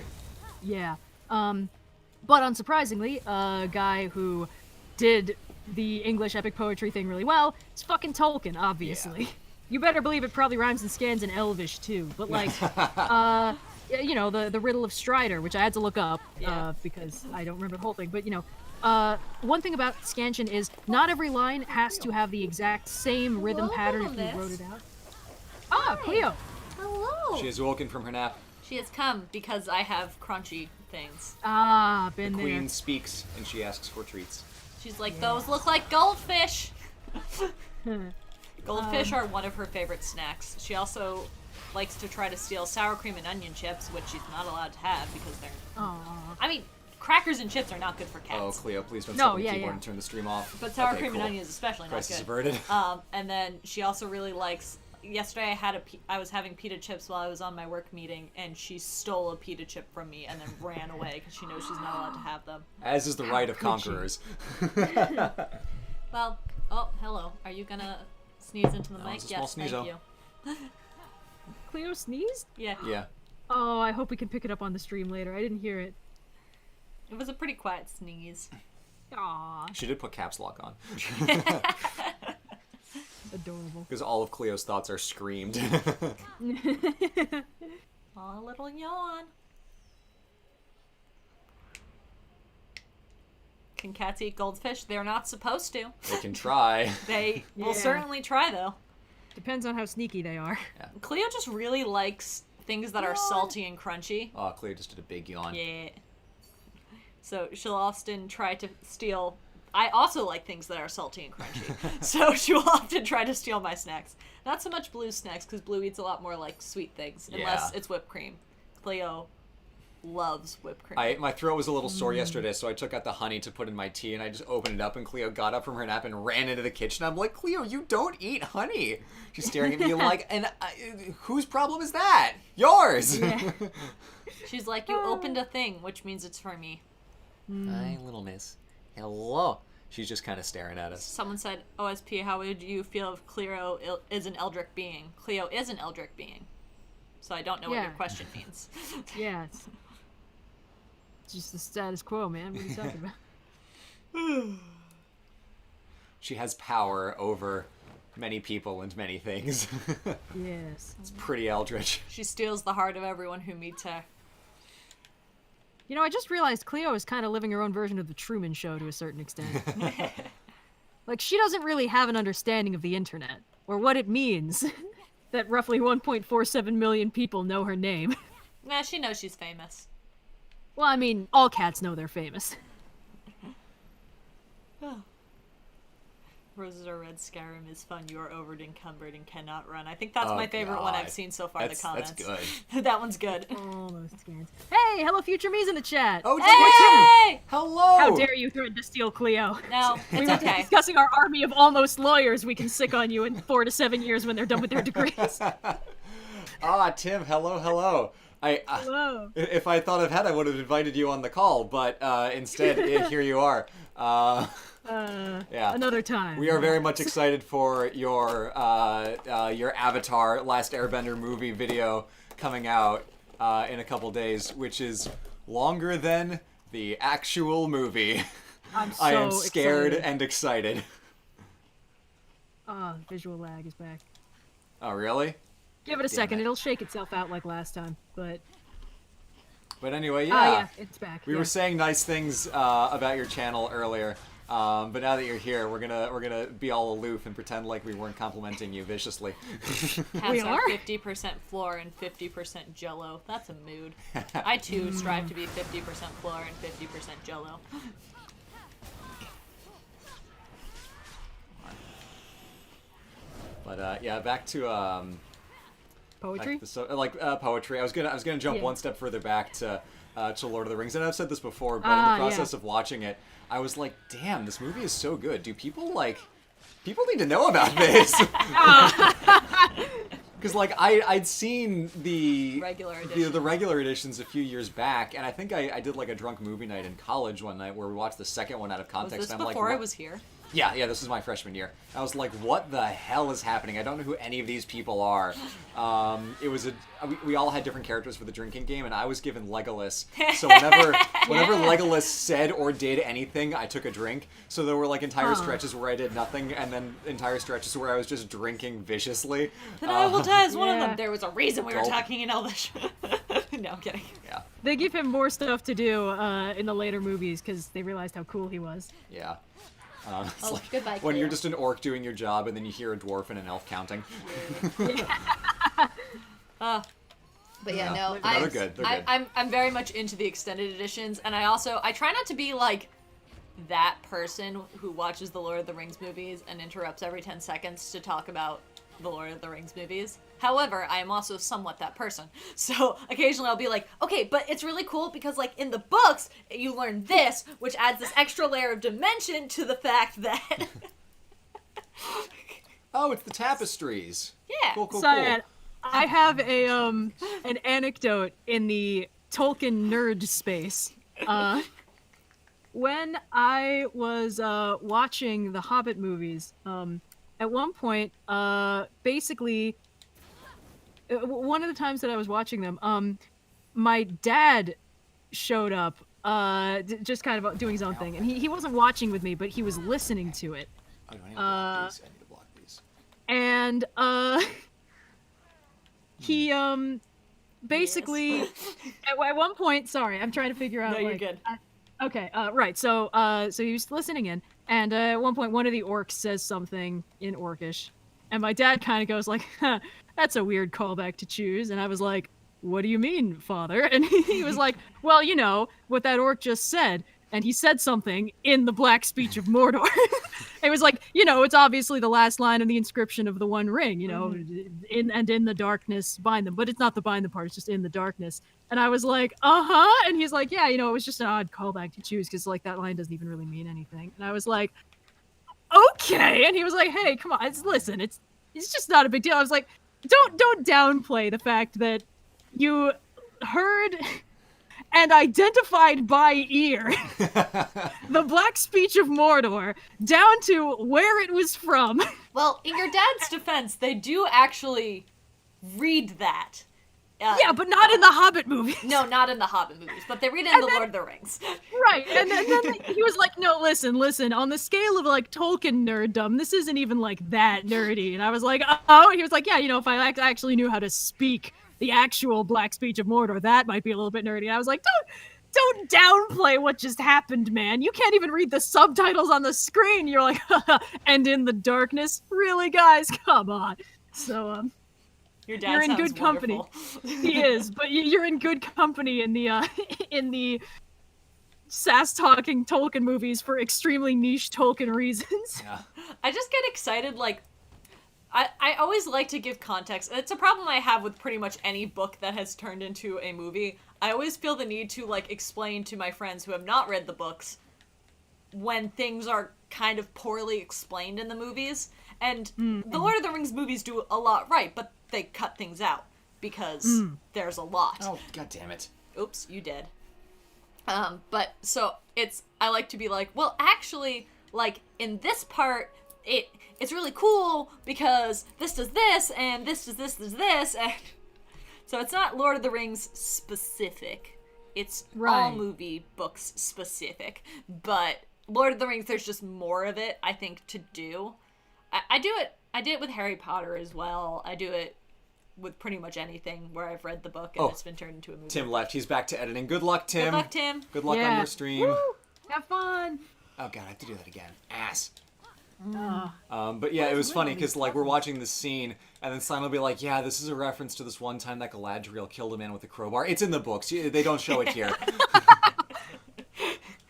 Yeah. But unsurprisingly, a guy who did the English epic poetry thing really well is fucking Tolkien, obviously. Yeah. You better believe it probably rhymes and scans in Elvish, too. But, like, you know, the Riddle of Strider, which I had to look up because I don't remember the whole thing. But, you know, one thing about scansion is not every line has to have the exact same rhythm pattern if you wrote it out. Ah, Cleo! Hello! She has awoken from her nap. She has come because I have crunchy things. Ah, been The there. queen speaks, and she asks for treats. She's like, those look like goldfish! Goldfish are one of her favorite snacks. She also likes to try to steal sour cream and onion chips, which she's not allowed to have because they're... Aw. I mean, crackers and chips are not good for Oh, cats. Cleo, please don't No, stop the yeah, keyboard yeah. and turn the stream off. But sour Okay, cream cool. and onion is especially not Crisis good. averted. And then she also really likes... Yesterday I was having pita chips while I was on my work meeting, and she stole a pita chip from me and then ran away because she knows she's not allowed to have them. As is the right of could she? conquerors. Well, oh, hello. Are you gonna sneeze into the That mic? was a small Yes, thank sneeze-o. you. Cleo sneezed? Yeah. Yeah. Oh, I hope we can pick it up on the stream later. I didn't hear it. It was a pretty quiet sneeze. Aw, She did put caps lock on. adorable. Because all of Cleo's thoughts are screamed. Aw, a little yawn. Can cats eat goldfish? They're not supposed to. They can try. They will Yeah. certainly try, though. Depends on how sneaky they are. Cleo just really likes things that are salty and crunchy. Oh, Cleo just did a big yawn. Yeah. So she'll often try to steal... I also like things that are salty and crunchy. So she will often try to steal my snacks. Not so much Blue's snacks, because Blue eats a lot more, like, sweet things. Unless Yeah. it's whipped cream. Cleo loves whipped cream. My throat was a little sore yesterday, so I took out the honey to put in my tea, and I just opened it up, and Cleo got up from her nap and ran into the kitchen. I'm like, Cleo, you don't eat honey. She's staring at me like, whose problem is that? Yours! Yeah. She's like, you opened a thing, which means it's for me. Hi, little miss. Hello. She's just kind of staring at us. Someone said, OSP, how would you feel if Cleo is an Eldritch being? Cleo is an Eldritch being. So I don't know what Yeah. your question means. Yeah, it's just the status quo, man. What are you talking about? She has power over many people and many things. Yes. It's pretty eldritch. She steals the heart of everyone who meets her. You know, I just realized Cleo is kind of living her own version of the Truman Show to a certain extent. Like, she doesn't really have an understanding of the internet, or what it means that roughly 1.47 million people know her name. Nah, she knows she's famous. Well, I mean, all cats know they're famous. Roses are red, Skyrim is fun, you are over encumbered and cannot run. I think that's Oh, my favorite one God. I've seen so far, That's the comments. good. That one's good. Almost scans. Hey, hello, future me's in the chat. Oh, Hey! Tim! Hello! How dare you threaten to steal Cleo? No, We it's were okay. discussing our army of almost lawyers we can sick on you in 4 to 7 years when they're done with their degrees. Ah, Tim, hello. Hello. If I thought of had, I would have invited you on the call, but instead, here you are. Yeah. Another time. We are very much excited for your Avatar Last Airbender movie video coming out in a couple days, which is longer than the actual movie. I'm so I am scared excited. and excited. Visual lag is back. Oh, really? Give it a second. it. It'll shake itself out like last time. But But anyway, yeah. yeah, it's back. We yeah. were saying nice things about your channel earlier, but now that you're here, we're gonna be all aloof and pretend like we weren't complimenting you viciously. Cats We are are? 50% floor and 50% jello. That's a mood. I too strive to be 50% floor and 50% jello. But yeah, back to Poetry? Poetry. I was gonna jump Yeah. one step further back to Lord of the Rings, and I've said this before, but in the process of watching it, I was like, damn, this movie is so good. Do people need to know about this? Because I'd seen the regular editions a few years back, and I think I did like a drunk movie night in college one night where we watched the second one out of context. Was this and I'm before like, I was here? Yeah, this was my freshman year. I was like, what the hell is happening? I don't know who any of these people are. We all had different characters for the drinking game, and I was given Legolas. So whenever Legolas said or did anything, I took a drink. So there were like entire stretches where I did nothing, and then entire stretches where I was just drinking viciously. Then I will die as one of Yeah. them. There was a reason we were talking in Elvish. No, I'm kidding. Yeah. They give him more stuff to do in the later movies because they realized how cool he was. Yeah. It's like goodbye, when you're Cleo. just an orc doing your job, and then you hear a dwarf and an elf counting. But yeah, no, they're good. They're good. I'm very much into the extended editions, and I try not to be like that person who watches the Lord of the Rings movies and interrupts every 10 seconds to talk about the Lord of the Rings movies. However, I am also somewhat that person. So occasionally I'll be like, okay, but it's really cool because like in the books, you learn this, which adds this extra layer of dimension to the fact that... Oh, it's the tapestries. Yeah. Cool. Cyan, I have an anecdote in the Tolkien nerd space. When I was watching the Hobbit movies, at one point, basically, one of the times that I was watching them, my dad showed up, just kind of doing his own thing, and he wasn't watching with me, but he was listening to it. Oh, do I need to block these? I need to block these. And he basically at one point, sorry, I'm trying to figure out. No, you're good. Okay, right. So he was listening in, and at one point, one of the orcs says something in Orcish, and my dad kind of goes like, huh, "That's a weird callback to choose," and I was like, "What do you mean, father?" And he was like, "Well, you know what that orc just said." And he said something in the Black Speech of Mordor. It was like, you know, it's obviously the last line of the inscription of the One Ring, you know, in the darkness bind them. But it's not the bind them part, it's just in the darkness. And I was like, uh-huh. And he's like, yeah, you know, it was just an odd callback to choose because, like, that line doesn't even really mean anything. And I was like, okay. And he was like, hey, come on, listen, it's just not a big deal. I was like, don't downplay the fact that you heard... and identified by ear the Black Speech of Mordor down to where it was from. Well, in your dad's defense, they do actually read that. Yeah, but not in the Hobbit movies. No, not in the Hobbit movies, but they read it in the Lord of the Rings. Right, and then he was like, no, listen, on the scale of, like, Tolkien nerddom, this isn't even, like, that nerdy. And I was like, oh, and he was like, yeah, you know, if I actually knew how to speak the actual Black Speech of Mordor, that might be a little bit nerdy. And I was like, don't downplay what just happened, man. You can't even read the subtitles on the screen. You're like, and in the darkness? Really, guys? Come on. So, Your dad you're in sounds good company. wonderful. He is, but you're in good company in the sass-talking Tolkien movies for extremely niche Tolkien reasons. Yeah. I just get excited, like, I always like to give context. It's a problem I have with pretty much any book that has turned into a movie. I always feel the need to, like, explain to my friends who have not read the books when things are kind of poorly explained in the movies. And the Lord of the Rings movies do a lot right, but they cut things out because there's a lot. Oh, god damn it. Oops, you did. But so I like to be like, well, actually, like, in this part, it's really cool because this does this and this does this, and so it's not Lord of the Rings specific. It's all movie books specific. But Lord of the Rings, there's just more of it, I think, to do. I do it with Harry Potter as well. I do it with pretty much anything where I've read the book and it's been turned into a movie. Tim left. He's back to editing. Good luck, Tim. Good luck, Tim. Good luck on your stream. Woo! Have fun. Oh god, I have to do that again. Ass. But yeah, it was funny because like we're watching this scene, and then Simon will be like, "Yeah, this is a reference to this one time that Galadriel killed a man with a crowbar." It's in the books. They don't show it here.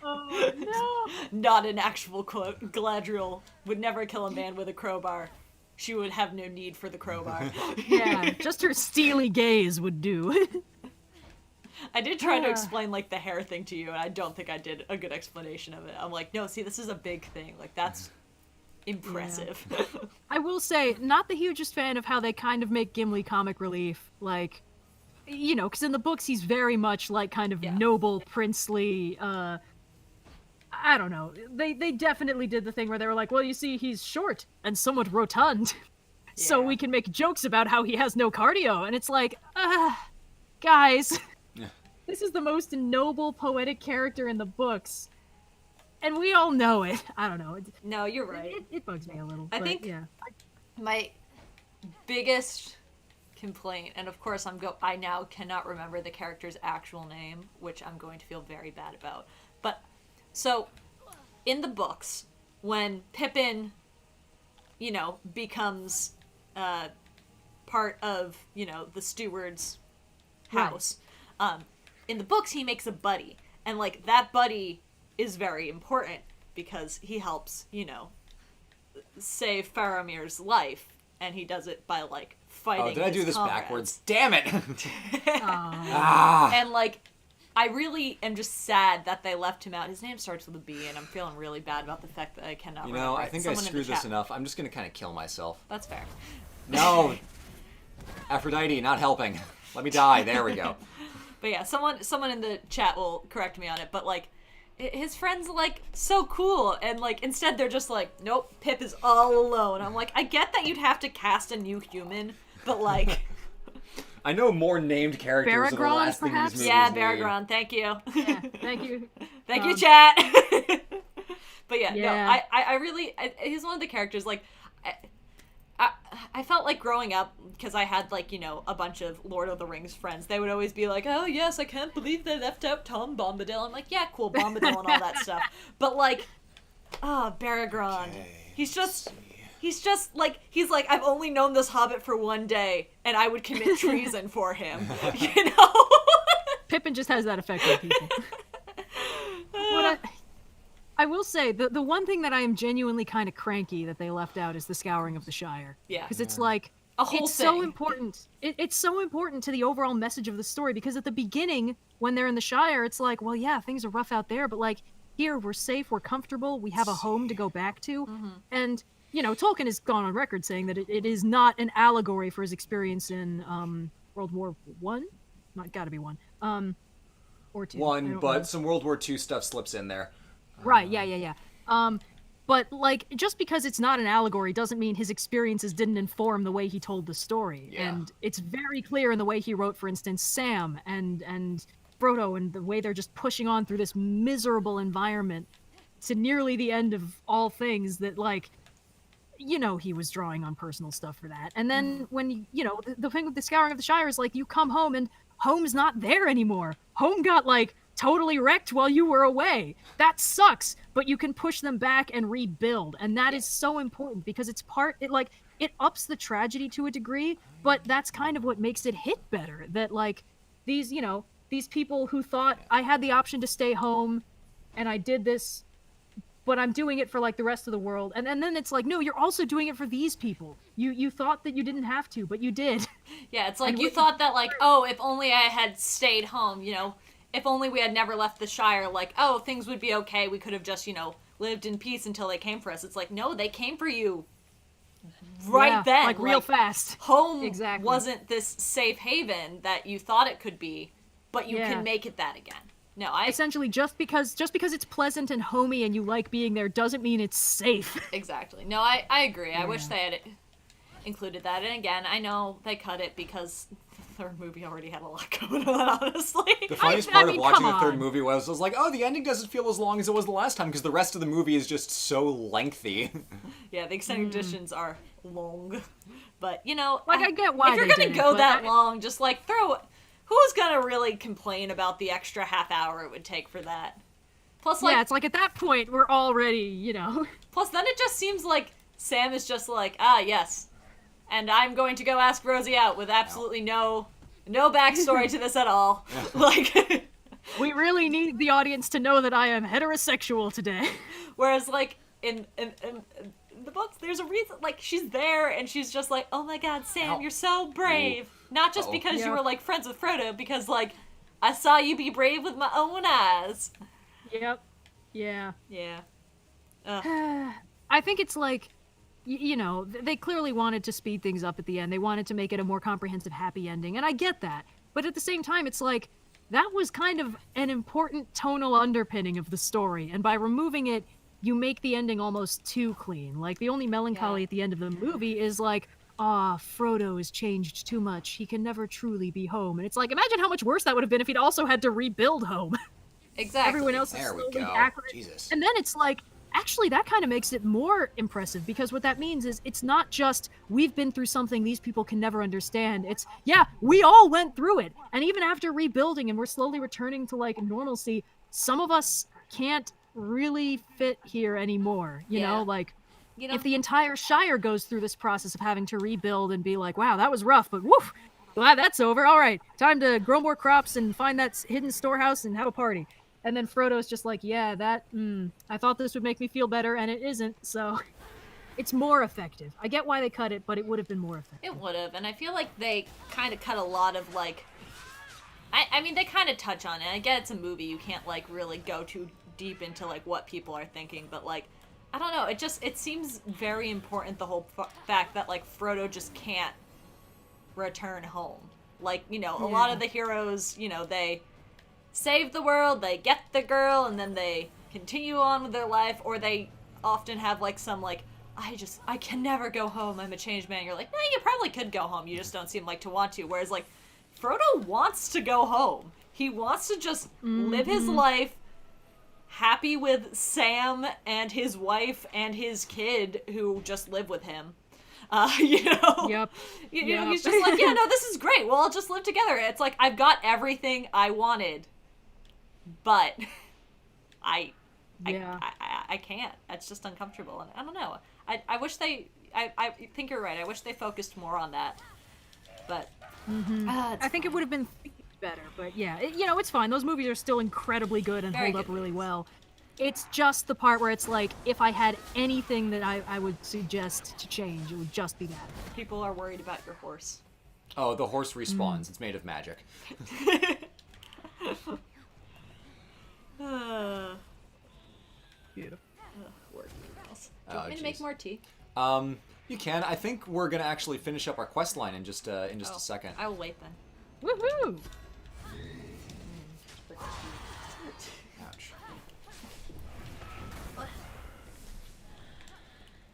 Oh no. Not an actual quote. Galadriel would never kill a man with a crowbar. she would have no need for the crowbar. Yeah, just her steely gaze would do. I did try to explain, like, the hair thing to you, and I don't think I did a good explanation of it. I'm like, no, see, this is a big thing. Like, that's impressive. Yeah. I will say, not the hugest fan of how they kind of make Gimli comic relief. Like, you know, because in the books he's very much, like, kind of noble, princely, I don't know. They definitely did the thing where they were like, well, you see, he's short and somewhat rotund, so we can make jokes about how he has no cardio. And it's like, guys... This is the most noble, poetic character in the books. And we all know it. I don't know. No, you're right. It bugs me a little. I think my biggest complaint, and of course I now cannot remember the character's actual name, which I'm going to feel very bad about. But, so, in the books, when Pippin, you know, becomes part of, you know, the steward's house, in the books, he makes a buddy. And, like, that buddy is very important because he helps, you know, save Faramir's life. And he does it by, like, fighting his did I do this comrades. backwards? Damn it! And, like, I really am just sad that they left him out. His name starts with a B, and I'm feeling really bad about the fact that I cannot remember. You know, I think I Someone in screwed the this chat. enough. I'm just gonna kind of kill myself. That's fair. No! Aphrodite, not helping. Let me die. There we go. But yeah, someone in the chat will correct me on it, but, like, his friends, like, so cool, and, like, instead they're just like, nope, Pip is all alone. I'm like, I get that you'd have to cast a new human, but, like... I know more named characters are the Baragron, last thing these perhaps? movies Yeah, need. Baragron, thank you. Yeah, thank you. Thank you, chat! But yeah, Yeah. no, I really... he's one of the characters, like... I felt like growing up, because I had, like, you know, a bunch of Lord of the Rings friends, they would always be like, oh, yes, I can't believe they left out Tom Bombadil. I'm like, yeah, cool, Bombadil and all that stuff. But, like, Baragron. Okay, He's just, like, he's like, I've only known this hobbit for one day, and I would commit treason for him. You know? Pippin just has that effect on people. I will say, the one thing that I am genuinely kind of cranky that they left out is the Scouring of the Shire. Yeah. Because it's like, A whole it's so thing. important. It's so important to the overall message of the story, because at the beginning, when they're in the Shire, it's like, well, yeah, things are rough out there, but, like, here, we're safe, we're comfortable, we have a home to go back to. And, you know, Tolkien has gone on record saying that it is not an allegory for his experience in World War I? Not gotta be one. Or two. I One, don't but know. some World War II stuff slips in there. Right, yeah. But, like, just because it's not an allegory doesn't mean his experiences didn't inform the way he told the story. Yeah. And it's very clear in the way he wrote, for instance, Sam and Frodo, and the way they're just pushing on through this miserable environment to nearly the end of all things that, like, you know, he was drawing on personal stuff for that. And then when, you know, the thing with the Scouring of the Shire is, like, you come home and home's not there anymore. Home got, like, totally wrecked while you were away. That sucks, but you can push them back and rebuild, and that is so important because it ups the tragedy to a degree, but that's kind of what makes it hit better. That, like, these, you know, these people who thought I had the option to stay home and I did this, but I'm doing it for, like, the rest of the world. And then it's like, no, you're also doing it for these people. You thought that you didn't have to, but you did. Yeah, it's like, you thought that, like, oh, if only I had stayed home, you know, if only we had never left the Shire, like, oh, things would be okay, we could have just, you know, lived in peace until they came for us. It's like, no, they came for you right then. Like, real fast. Home Exactly. wasn't this safe haven that you thought it could be, but you can make it that again. No, Essentially, just because it's pleasant and homey and you like being there doesn't mean it's safe. Exactly. No, I agree. I wish they had included that. And again, I know they cut it because the third movie already had a lot going on, honestly. The funniest part of watching the third movie was like, oh, the ending doesn't feel as long as it was the last time because the rest of the movie is just so lengthy. Yeah, the extended editions are long. But, you know, Like, I get why if you're they gonna did it, go but that long, just, like, who's gonna really complain about the extra half hour it would take for that? Plus, like, yeah, it's like at that point, we're already, you know. Plus, then it just seems like Sam is just like, ah, yes. And I'm going to go ask Rosie out with absolutely no backstory to this at all. Like, We really need the audience to know that I am heterosexual today. whereas, like, in the books, there's a reason, like, she's there, and she's just like, oh my god, Sam, Ow. you're so brave. Ooh. Not just Uh-oh. because Yeah. you were, like, friends with Frodo, because, like, I saw you be brave with my own eyes. Yep. Yeah. Yeah. I think it's like, you know, they clearly wanted to speed things up at the end. They wanted to make it a more comprehensive, happy ending, and I get that. But at the same time, it's like, that was kind of an important tonal underpinning of the story, and by removing it, you make the ending almost too clean. Like, the only melancholy Yeah. at the end of the movie is like, Frodo has changed too much. He can never truly be home. And it's like, imagine how much worse that would have been if he'd also had to rebuild home. Exactly. Everyone else is There we slowly go. accurate. Jesus. And then it's like, actually, that kind of makes it more impressive, because what that means is it's not just we've been through something these people can never understand. It's, yeah, we all went through it. And even after rebuilding and we're slowly returning to, like, normalcy, some of us can't really fit here anymore. You Yeah. know, like, You know, if the entire Shire goes through this process of having to rebuild and be like, wow, that was rough, but woof, glad that's over. All right, time to grow more crops and find that hidden storehouse and have a party. And then Frodo's just like, yeah, I thought this would make me feel better, and it isn't, so it's more effective. I get why they cut it, but it would have been more effective. it would have, and I feel like they kind of cut a lot of, like, I mean, they kind of touch on it. I get it's a movie, you can't, like, really go too deep into, like, what people are thinking, but, like, I don't know, it seems very important, the whole fact that, like, Frodo just can't return home. Like, you know, a lot of the heroes, you know, they save the world, they get the girl, and then they continue on with their life, or they often have, like, some, like, I can never go home, I'm a changed man. You're like, no, you probably could go home, you just don't seem like to want to. Whereas, like, Frodo wants to go home. He wants to just live his life happy with Sam and his wife and his kid who just live with him. You know? Yep. You know, Yep. he's just like, yeah, no, this is great. We'll all just live together. It's like, I've got everything I wanted, but I can't. It's just uncomfortable. And I don't know. I wish I think you're right. I wish they focused more on that. But, I think it would have been better, but yeah, you know, it's fine. Those movies are still incredibly good and Very hold up good really well. It's just the part where it's like, if I had anything that I would suggest to change, it would just be that. people are worried about your horse. Oh, the horse respawns. It's made of magic. Beautiful. Word emails. Do you Oh, want me to make jeez. more tea? You can. I think we're gonna actually finish up our quest line in just a second. I will wait then. Woohoo! Ouch.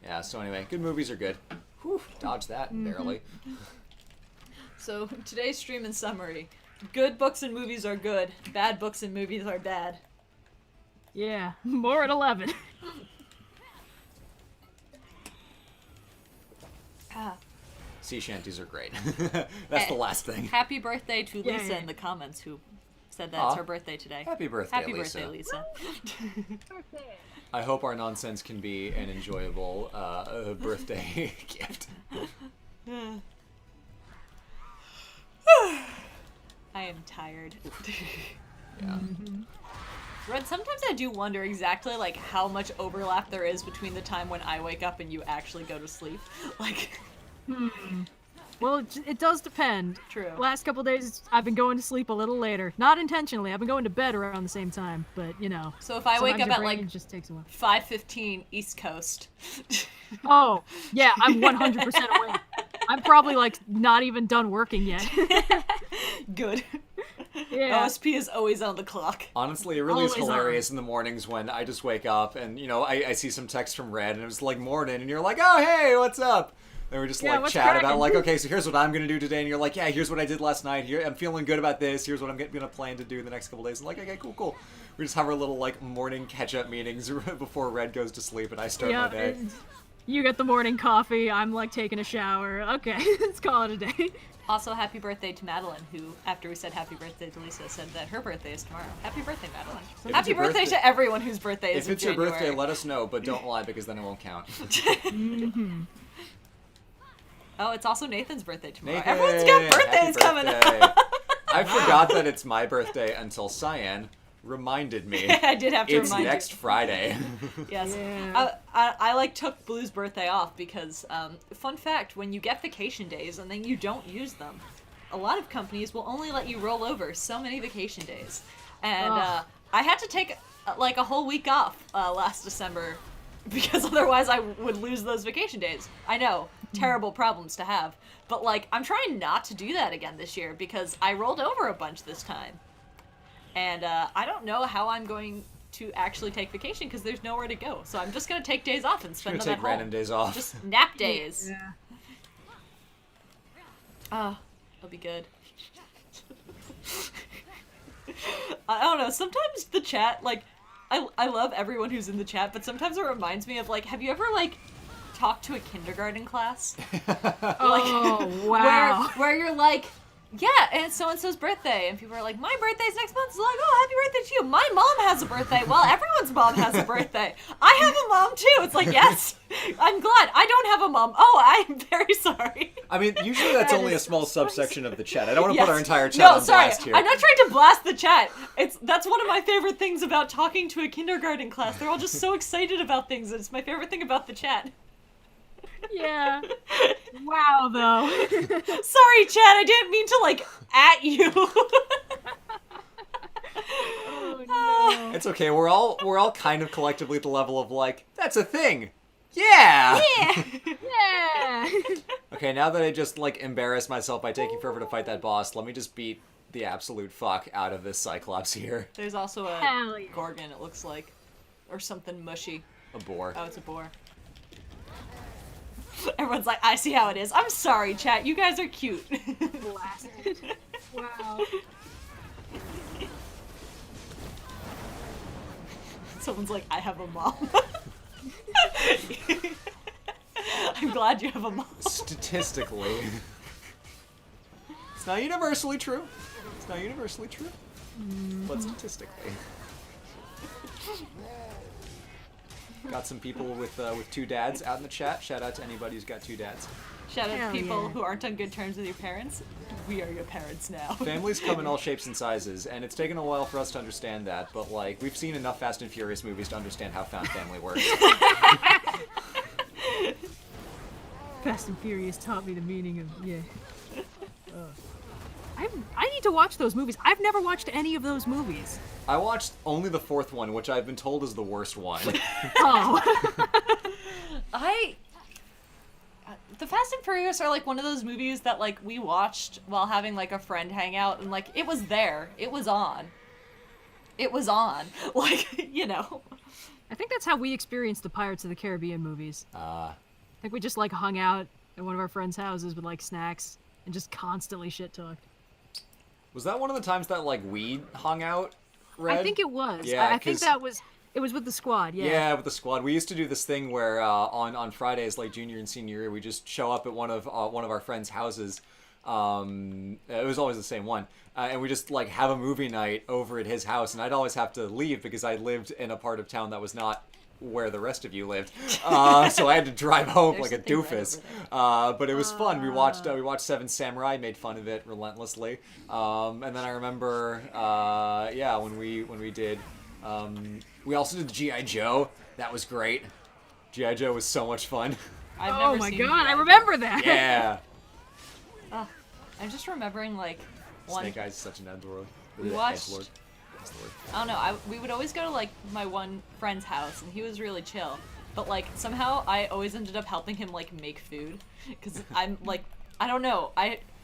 Yeah. So anyway, good movies are good. Whew, dodge that barely. So, today's stream in summary. Good books and movies are good. Bad books and movies are bad. Yeah, more at 11. Sea shanties are great. That's the last thing. Happy birthday to Yay. Lisa in the comments who said that Aw. it's her birthday today. Happy birthday, Happy Lisa. birthday, Lisa. I hope our nonsense can be an enjoyable birthday gift. I am tired. Yeah. Red, sometimes I do wonder exactly, like, how much overlap there is between the time when I wake up and you actually go to sleep. Like, Well, it does depend. True. Last couple days, I've been going to sleep a little later. Not intentionally. I've been going to bed around the same time, but, you know. so if I wake sometimes up your at, brain like, just takes a while. 5:15 East Coast. Oh, yeah, I'm 100% awake. I'm probably, like, not even done working yet. Good. Yeah. OSP is always on the clock. Honestly, it really is Always on. hilarious in the mornings when I just wake up and, you know, I see some text from Red and it was like morning and you're like, oh, hey, what's up? And we just Yeah, like what's chat about cracking? like, okay, so here's what I'm gonna do today, and you're like, yeah, here's what I did last night. Here, I'm feeling good about this. Here's what I'm gonna plan to do the next couple days. And like, okay, cool. We just have our little like morning catch-up meetings before Red goes to sleep and I start my day. and you get the morning coffee. I'm, like, taking a shower. Okay, let's call it a day. Also, happy birthday to Madeline, who, after we said happy birthday to Lisa, said that her birthday is tomorrow. Happy birthday, Madeline. If Happy it's your birthday birthday- to everyone whose birthday is If in it's your January. birthday, let us know, but don't lie because then it won't count. Oh, it's also Nathan's birthday tomorrow. Nathan, Everyone's got happy birthdays coming birthday. up. I forgot that it's my birthday until Cyan reminded me. I did have to it's remind next you. Friday. Yes. Yeah. I like took Blue's birthday off because, fun fact, when you get vacation days and then you don't use them, a lot of companies will only let you roll over so many vacation days. And I had to take like a whole week off last December because otherwise I would lose those vacation days. I know, terrible problems to have, but like I'm trying not to do that again this year because I rolled over a bunch this time. And I don't know how I'm going to actually take vacation because there's nowhere to go. So I'm just going to take days off and spend them at Take home. random days off. Just nap days. Yeah. It'll be good. I don't know, sometimes the chat, like, I love everyone who's in the chat, but sometimes it reminds me of, like, have you ever, like, talked to a kindergarten class? Oh, wow. Where you're like, yeah, and it's so-and-so's birthday, and people are like, my birthday's next month. It's like, oh, happy birthday to you. My mom has a birthday. Well, everyone's mom has a birthday. I have a mom, too. It's like, yes, I'm glad. I don't have a mom. Oh, I'm very sorry. I mean, usually that's only a small subsection of the chat. I don't want to Yes. put our entire chat No, on sorry. blast here. I'm not trying to blast the chat. That's one of my favorite things about talking to a kindergarten class. They're all just so excited about things. It's my favorite thing about the chat. Yeah. Wow, though. Sorry, chat. I didn't mean to, like, at you. Oh, no. It's okay. We're all kind of collectively at the level of like, that's a thing. Yeah. Yeah. Yeah. Okay, now that I just like embarrassed myself by taking forever to fight that boss, let me just beat the absolute fuck out of this Cyclops here. There's also a Hell yeah. Gorgon, it looks like. Or something mushy. A boar. Oh, it's a boar. Everyone's like, I see how it is. I'm sorry, chat. You guys are cute. Blasted. Wow. Someone's like, I have a mom. I'm glad you have a mom. Statistically. It's not universally true. It's not universally true. But statistically. Got some people with two dads out in the chat. Shout out to anybody who's got two dads. Shout out Hell to people yeah. who aren't on good terms with your parents. We are your parents now. Families come in all shapes and sizes, and it's taken a while for us to understand that, but like, we've seen enough Fast and Furious movies to understand how found family works. Fast and Furious taught me the meaning of yeah. I need to watch those movies. I've never watched any of those movies. I watched only the fourth one, which I've been told is the worst one. Oh. The Fast and Furious are like one of those movies that like we watched while having like a friend hang out and like it was there. It was on. It was on. Like, you know. I think that's how we experienced the Pirates of the Caribbean movies. I think we just like hung out at one of our friends' houses with like snacks and just constantly shit talked. Was that one of the times that like we hung out, Red? I think it was. Yeah, I think 'cause- that was. It was with the squad. Yeah. Yeah, with the squad. We used to do this thing where on Fridays, like junior and senior year, we just show up at one of our friends' houses. It was always the same one, and we just like have a movie night over at his house. And I'd always have to leave because I lived in a part of town that was not where the rest of you lived. So I had to drive home There's like a something right doofus. over But it was fun. We watched Seven Samurai, made fun of it relentlessly. And then I remember, when we did. We also did G.I. Joe. That was great. G.I. Joe was so much fun. I've Oh never my seen god, I G.I. remember that. Yeah. I'm just remembering like one. Snake Eyes is such an edgelord. We watched- Edgelord. I don't know. We would always go to like my one friend's house, and he was really chill. But like somehow I always ended up helping him like make food, because I'm like I don't know.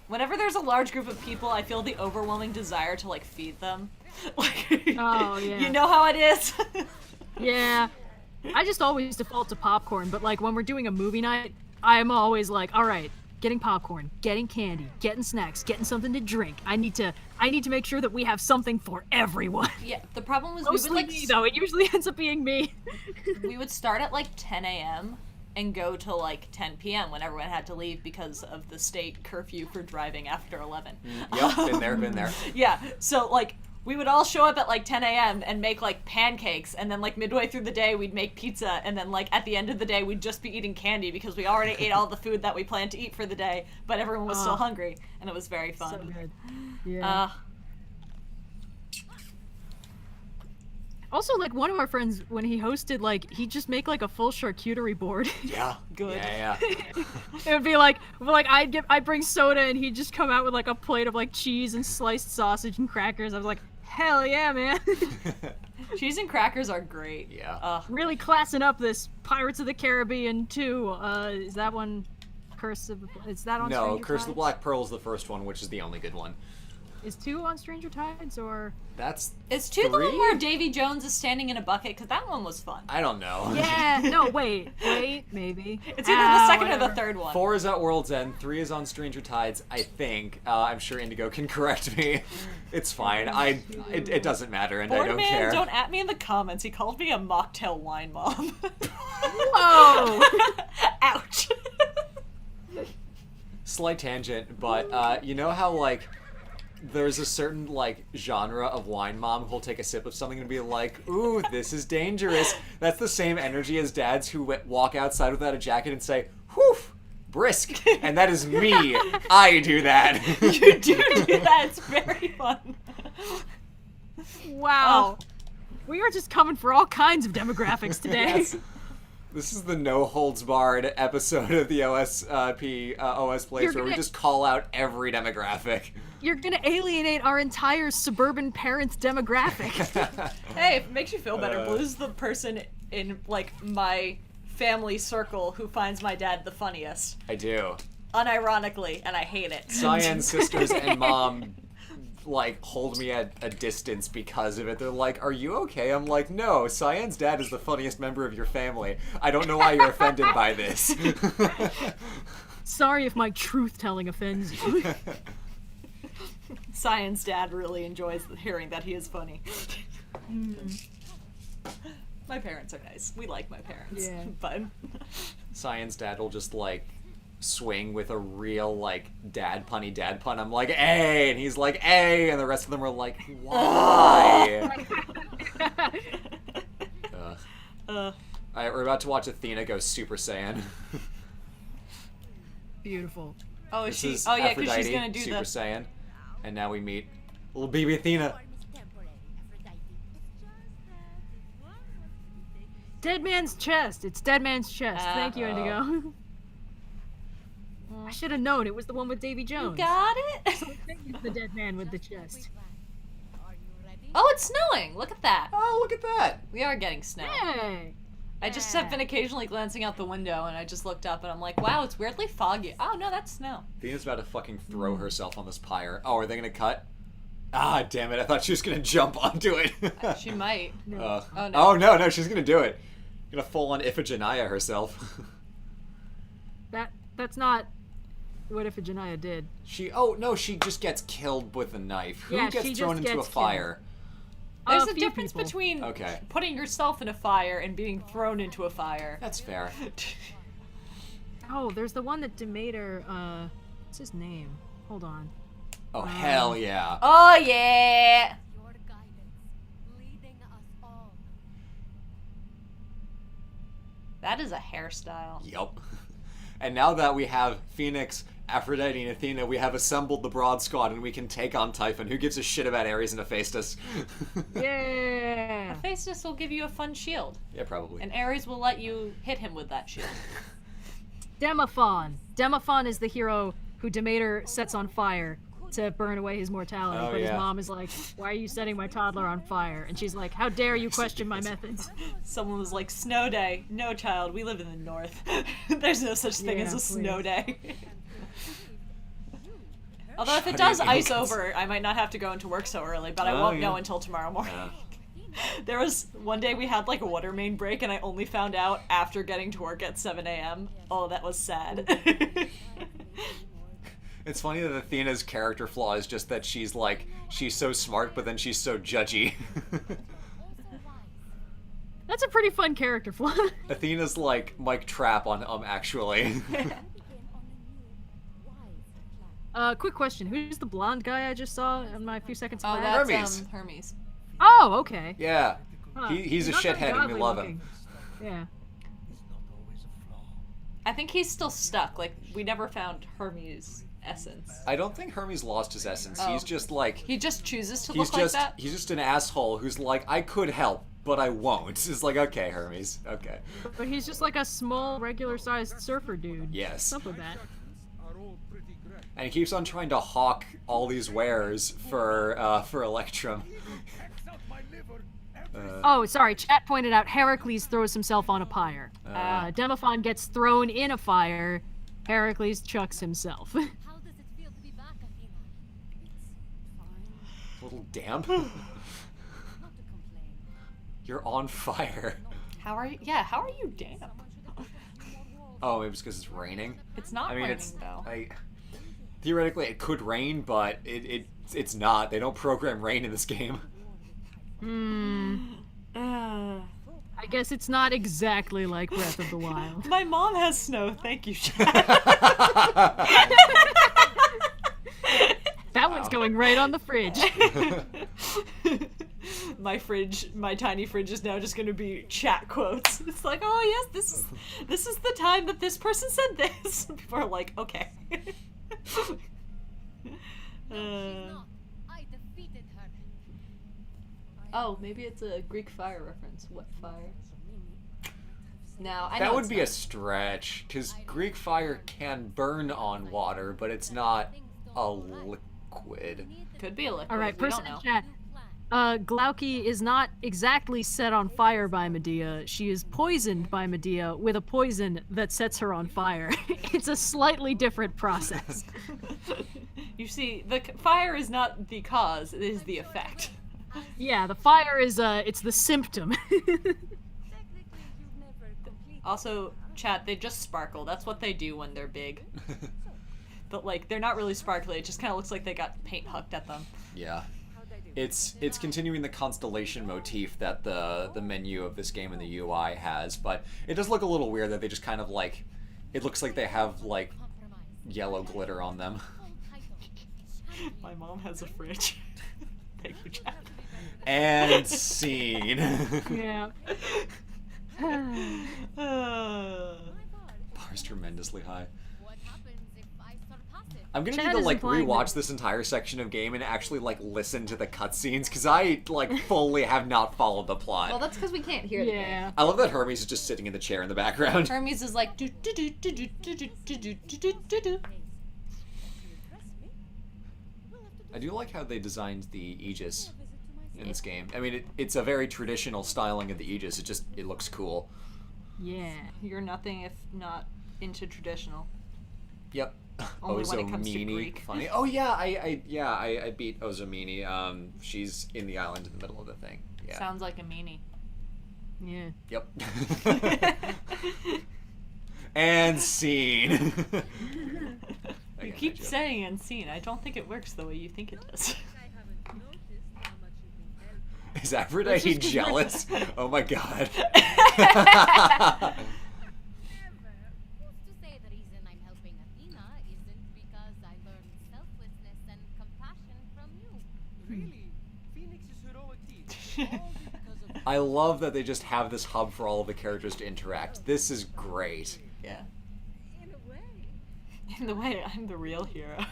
Whenever there's a large group of people, I feel the overwhelming desire to like feed them. Like, Oh, yeah. You know how it is. Yeah. I just always default to popcorn, but like when we're doing a movie night, I'm always like, all right, getting popcorn, getting candy, getting snacks, getting something to drink. I need to make sure that we have something for everyone. Yeah. The problem was Mostly we would like me, though. It usually ends up being me. we would start at like 10 a.m. and go till like 10 p.m. when everyone had to leave because of the state curfew for driving after 11. Yep, been there. Yeah, so like we would all show up at like 10 a.m. and make like pancakes, and then like midway through the day we'd make pizza, and then like at the end of the day we'd just be eating candy because we already ate all the food that we planned to eat for the day, but everyone was still hungry, and it was very fun. So good. Yeah. Also, like, one of our friends, when he hosted, like, he'd just make, like, a full charcuterie board. Yeah. Good. Yeah. It would be like I'd bring soda and he'd just come out with, like, a plate of, like, cheese and sliced sausage and crackers. I was like, hell yeah, man. Cheese and crackers are great. Yeah. Really classing up this Pirates of the Caribbean 2. Is that one is that on No, Stranger Curse of the Tides? Black Pearl is the first one, which is the only good one. Is 2 on Stranger Tides, or? That's Is 2 the one 3? where Davy Jones is standing in a bucket? Because that one was fun. I don't know. Yeah, no, wait, maybe. It's either the second or whatever. the third one. 4 is at World's End, 3 is on Stranger Tides, I think. I'm sure Indigo can correct me. It's fine. It doesn't matter, and I don't Boardman, care. don't at me in the comments. He called me a mocktail wine mom. Whoa! Ouch. Slight tangent, but you know how, like, there's a certain, like, genre of wine mom who'll take a sip of something and be like, ooh, this is dangerous. That's the same energy as dads who walk outside without a jacket and say, whew, brisk. And that is me. I do that. You do that. It's very fun. Wow. We are just coming for all kinds of demographics today. Yes. This is the no holds barred episode of the OS Plays where we just call out every demographic. You're gonna alienate our entire suburban parents demographic. Hey, if it makes you feel better, Blue's the person in, like, my family circle who finds my dad the funniest. I do. Unironically, and I hate it. Cyan's sisters and mom, like, hold me at a distance because of it. They're like, are you okay? I'm like, no, Cyan's dad is the funniest member of your family. I don't know why you're offended by this. Sorry if my truth-telling offends you. Cyan's dad really enjoys hearing that he is funny. My parents are nice. We like my parents. Yeah. But Cyan's dad will just, like, swing with a real, like, dad pun. I'm like, hey! And he's like, hey! And the rest of them are like, why? Alright, we're about to watch Athena go Super Saiyan. Beautiful. oh, This is she? is Oh yeah, because Aphrodite, she's gonna do Super the. Saiyan. And now we meet little baby Athena. Dead man's chest. It's dead man's chest. Thank you, Indigo. I should have known it was the one with Davy Jones. Got it. It's the dead man with the chest. Oh, it's snowing. Look at that. Oh, look at that! We are getting snow. Hey. I just have been occasionally glancing out the window, and I just looked up, and I'm like, wow, it's weirdly foggy. Oh no, that's snow. Athena's about to fucking throw herself on this pyre. Oh, are they gonna cut? Ah, damn it! I thought she was gonna jump onto it. She might. Oh no. Oh no, she's gonna do it. Gonna full on Iphigenia herself. That's not what Iphigenia did. She just gets killed with a knife. Who Yeah, gets she thrown just into a gets fire? There's A a few difference people. between Okay. putting yourself in a fire and being thrown into a fire. That's fair. Oh, there's the one that Demeter, what's his name? Hold on. Oh hell yeah. Oh yeah. Your guidance, leading us all. That is a hairstyle. Yup. And now that we have Fenyx, Aphrodite, and Athena, we have assembled the Broad Squad and we can take on Typhon. Who gives a shit about Ares and Hephaestus? Yeah. Hephaestus will give you a fun shield, Yeah, probably. and Ares will let you hit him with that shield. Demophon. Demophon is the hero who Demeter sets on fire to burn away his mortality, Oh, but his yeah. mom is like, why are you setting my toddler on fire? And she's like, how dare you question my methods? Someone was like, snow day. No, child, we live in the north. There's no such thing Yeah, as a snow please. day. Although if it Shut does your ice mouth. over, I might not have to go into work so early, but I Oh, won't yeah. know until tomorrow morning. Yeah. There was one day we had like a water main break and I only found out after getting to work at 7 a.m. Oh, that was sad. It's funny that Athena's character flaw is just that she's so smart, but then she's so judgy. That's a pretty fun character flaw. Athena's like Mike Trapp on actually. Quick question. Who's the blonde guy I just saw in my few seconds Oh, back? that's Hermes. Hermes. Oh, okay. Yeah. Huh. He's a Not very shithead and we godly love looking. him. Yeah. I think he's still stuck. Like, we never found Hermes' essence. I don't think Hermes lost his essence. Oh. He's just like He just chooses to he's look like just that? he's just an asshole who's like, I could help, but I won't. It's like, okay, Hermes, okay. But he's just like a small, regular-sized surfer dude. Yes. What's up with that? And he keeps on trying to hawk all these wares for Electrum. Oh, sorry. Chat pointed out Heracles throws himself on a pyre. Demophon gets thrown in a fire. Heracles chucks himself. How does it feel to be back, Athena? It's fine. A little damp. Not to complain. You're on fire. How are you? Yeah, how are you damp? Someone should have opened a few more walls. Oh, maybe it's because it's raining. It's not I mean, raining it's though. theoretically it could rain, but it's not. They don't program rain in this game. I guess it's not exactly like Breath of the Wild. My mom has snow. Thank you, Chad. That one's going right on the fridge. My tiny fridge is now just going to be chat quotes. It's like, oh yes, this is the time that this person said this. People are like, okay. She's not. I defeated her. Oh, maybe it's a Greek fire reference. What fire? No, I know That would it's be not. a stretch, because Greek fire can burn on water, but it's not a liquid. Could be a liquid. All right, we person don't know. in chat. Glauci is not exactly set on fire by Medea. She is poisoned by Medea with a poison that sets her on fire. It's a slightly different process. You see, the fire is not the cause; it is the effect. Yeah, the fire is it's the symptom. Technically, you've never completed. Also, chat, they just sparkle. That's what they do when they're big. But like, they're not really sparkly. It just kind of looks like they got paint hucked at them. Yeah. It's continuing the constellation motif that the menu of this game and the UI has, but it does look a little weird that they just kind of like, it looks like they have like yellow glitter on them. My mom has a fridge. Thank you, chat. And scene. Yeah. Bar's tremendously high. What happens if I surpass it? I'm gonna Chad need to is like implying rewatch that- this entire section of game and actually like listen to the cutscenes because I like fully have not followed the plot. Well, that's because we can't hear the game. Yeah. I love that Hermes is just sitting in the chair in the background. Hermes is like do do do do do do do do do do do do. I do like how they designed the Aegis in this game. I mean, it's a very traditional styling of the Aegis. It looks cool. Yeah. You're nothing if not into traditional. Yep. Only when it comes to Ozomini, Greek. funny. Oh yeah, I beat Ozomini. She's in the island in the middle of the thing. Yeah. Sounds like a meanie. Yeah. Yep. And scene. You keep saying unseen. I don't think it works the way you think it does. Is Aphrodite jealous? Oh my god. Never. Who's to say the reason I'm helping Athena isn't because I learned selflessness and compassion from you? Really? Phoenix's heroic deeds. All because of I love that they just have this hub for all of the characters to interact. This is great. Yeah. In a way. In the way, I'm the real hero.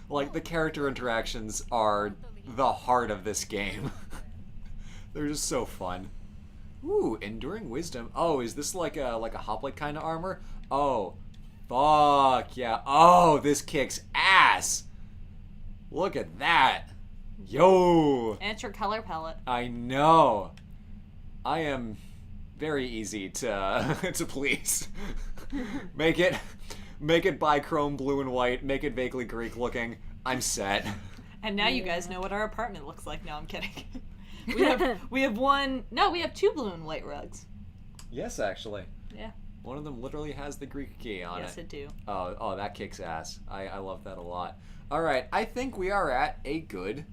Like, the character interactions are the heart of this game. They're just so fun. Ooh, Enduring Wisdom. Oh, is this like a hoplite kind of armor? Oh, fuck yeah. Oh, this kicks ass. Look at that. Yo. And it's your color palette. I know. I am very easy to to please. Make it bichrome blue and white. Make it vaguely Greek looking. I'm set. And now you guys know what our apartment looks like. No, I'm kidding. we have two blue and white rugs. Yes, actually. Yeah. One of them literally has the Greek key on Yes, it. it do. Oh, that kicks ass. I love that a lot. All right, I think we are at a good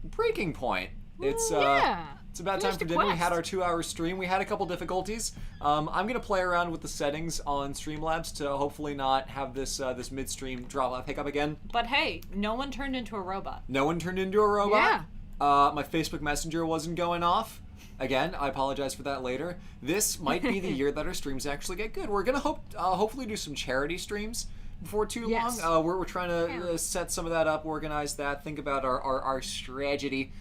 breaking point. It's yeah. It's about time Finished for the dinner. We quest. had our 2-hour stream. We had a couple difficulties. I'm gonna play around with the settings on Streamlabs to hopefully not have this this midstream drop hiccup again. But hey, no one turned into a robot. No one turned into a robot. Yeah. My Facebook Messenger wasn't going off. Again, I apologize for that later. This might be the year that our streams actually get good. We're gonna hopefully do some charity streams before too Yes. long. We're trying to set some of that up, organize that, think about our strategy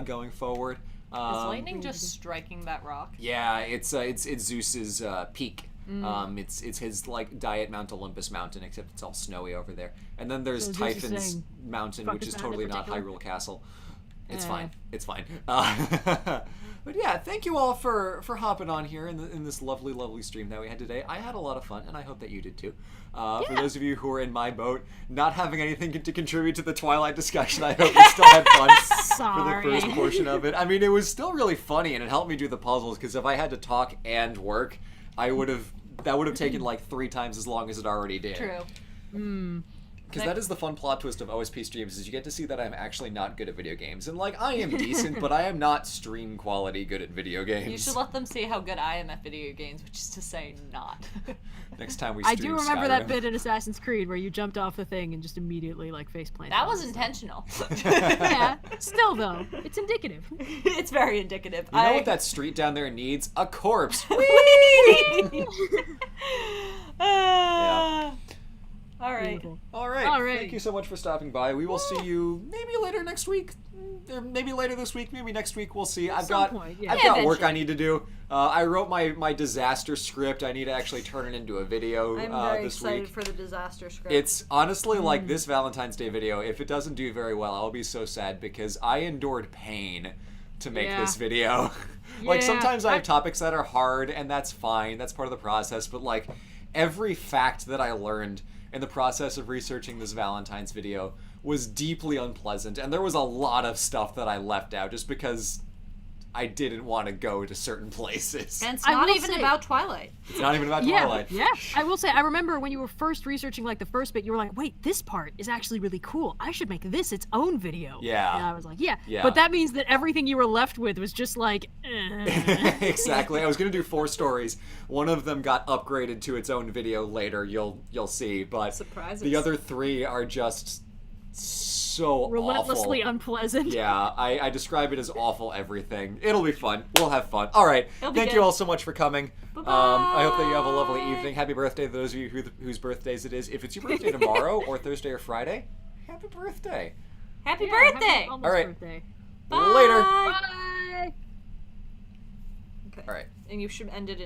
going forward. Is lightning just striking that rock? Yeah, it's Zeus's peak. It's his like Diet Mount Olympus mountain, except it's all snowy over there. And then there's So Zeus is Typhon's saying, mountain, "Fuck which is this mountain totally in not particular?" Hyrule Castle. It's Eh. fine. It's fine. But yeah, thank you all for hopping on here in this lovely stream that we had today. I had a lot of fun, and I hope that you did too. For those of you who are in my boat, not having anything to contribute to the Twilight discussion, I hope you still had fun for the first portion of it. I mean, it was still really funny, and it helped me do the puzzles, because if I had to talk and work, that would have taken like 3 times as long as it already did. True. Because that is the fun plot twist of OSP streams, is you get to see that I'm actually not good at video games. And, like, I am decent, but I am not stream quality good at video games. You should let them see how good I am at video games, which is to say not. Next time we I stream do remember that Skyrim. bit in Assassin's Creed where you jumped off the thing and just immediately like face planted. That was intentional. Yeah. Still though, it's indicative. It's very indicative. You know what that street down there needs? A corpse. All right. Beautiful. All right. All right. Thank you so much for stopping by. We will see you maybe later next week. Or maybe later this week, maybe next week. We'll see. I've some got point, yeah. I've Yeah, got work eventually. I need to do. I wrote my disaster script. I need to actually turn it into a video I'm very this excited week. for the disaster script. It's honestly like this Valentine's Day video. If it doesn't do very well, I'll be so sad because I endured pain to make Yeah. this video. Like Yeah, sometimes I have topics that are hard, and that's fine. That's part of the process. But like every fact that I learned in the process of researching this Valentine's video was deeply unpleasant, and there was a lot of stuff that I left out just because I didn't want to go to certain places. and it's I not will even say- about Twilight. It's not even about Yeah, Twilight. yeah. I will say, I remember when you were first researching like the first bit, you were like, "Wait, this part is actually really cool. I should make this its own video." Yeah. And I was like, "Yeah." Yeah. But that means that everything you were left with was just like, Exactly. I was gonna do 4 stories. One of them got upgraded to its own video later. You'll see, but Surprises. the other 3 are just so relentlessly awful. unpleasant. Yeah, I describe it as awful everything. It'll be fun. We'll have fun. All right. be Thank good. you all so much for coming. I hope that you have a lovely evening. Happy birthday to those of you whose birthdays it is. If it's your birthday tomorrow or Thursday or Friday, happy birthday. Happy Yeah, birthday! happy almost All right. birthday. Later. Bye. Okay. All right. And you should end it in